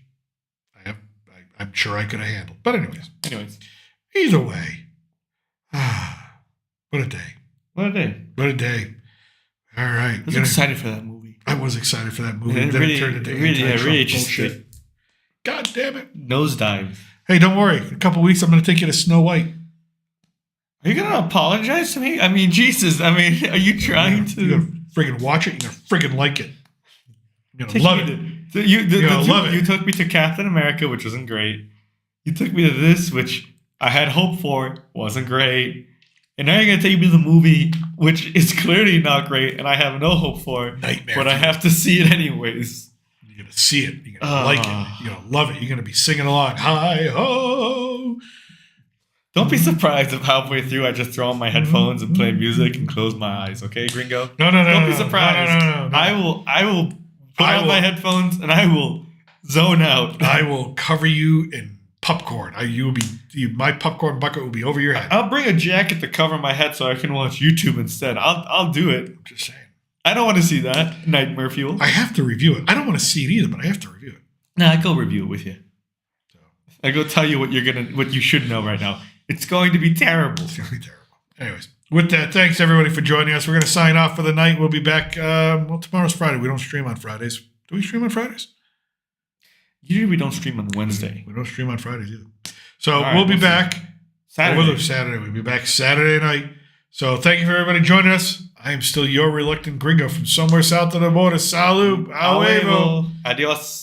I'm sure I could have handled. But anyways, either way, what a day! What a day! All right, I was excited for that movie. I was excited for that movie. Then it turned into really bullshit. God damn it! Nosedive. Hey, don't worry. In a couple of weeks, I'm going to take you to Snow White. Are you going to apologize to me? I mean, Jesus. I mean, are you trying to? You're going to friggin' watch it. You're going to friggin' like it. You're going to love it. Love it. You took me to Captain America, which wasn't great. You took me to this, which I had hope for, wasn't great. And now you're going to take me to the movie, which is clearly not great, and I have no hope for. Nightmare. But I have to see it anyways. You're going to see it. You're going to like it. You're going to love it. You're going to be singing along. Hi ho. Don't be surprised if halfway through I just throw on my headphones and play music and close my eyes, okay, Gringo? No. Don't be surprised. No. I will put on my headphones and I will zone out. I will cover you in popcorn. My popcorn bucket will be over your head. I'll bring a jacket to cover my head so I can watch YouTube instead. I'll do it. I'm just saying. I don't want to see that. Nightmare fuel. I have to review it. I don't want to see it either, but I have to review it. Nah, I go review it with you. I go tell you what you should know right now. It's going to be terrible. It's going to be terrible. Anyways, with that, thanks everybody for joining us. We're going to sign off for the night. We'll be back. Tomorrow's Friday. We don't stream on Fridays. Do we stream on Fridays? Usually we don't stream on Wednesday. We don't stream on Fridays either. So we'll be back Saturday. We'll be back Saturday night. So thank you for everybody joining us. I am still your reluctant Gringo from somewhere south of the border. Salud. Adios.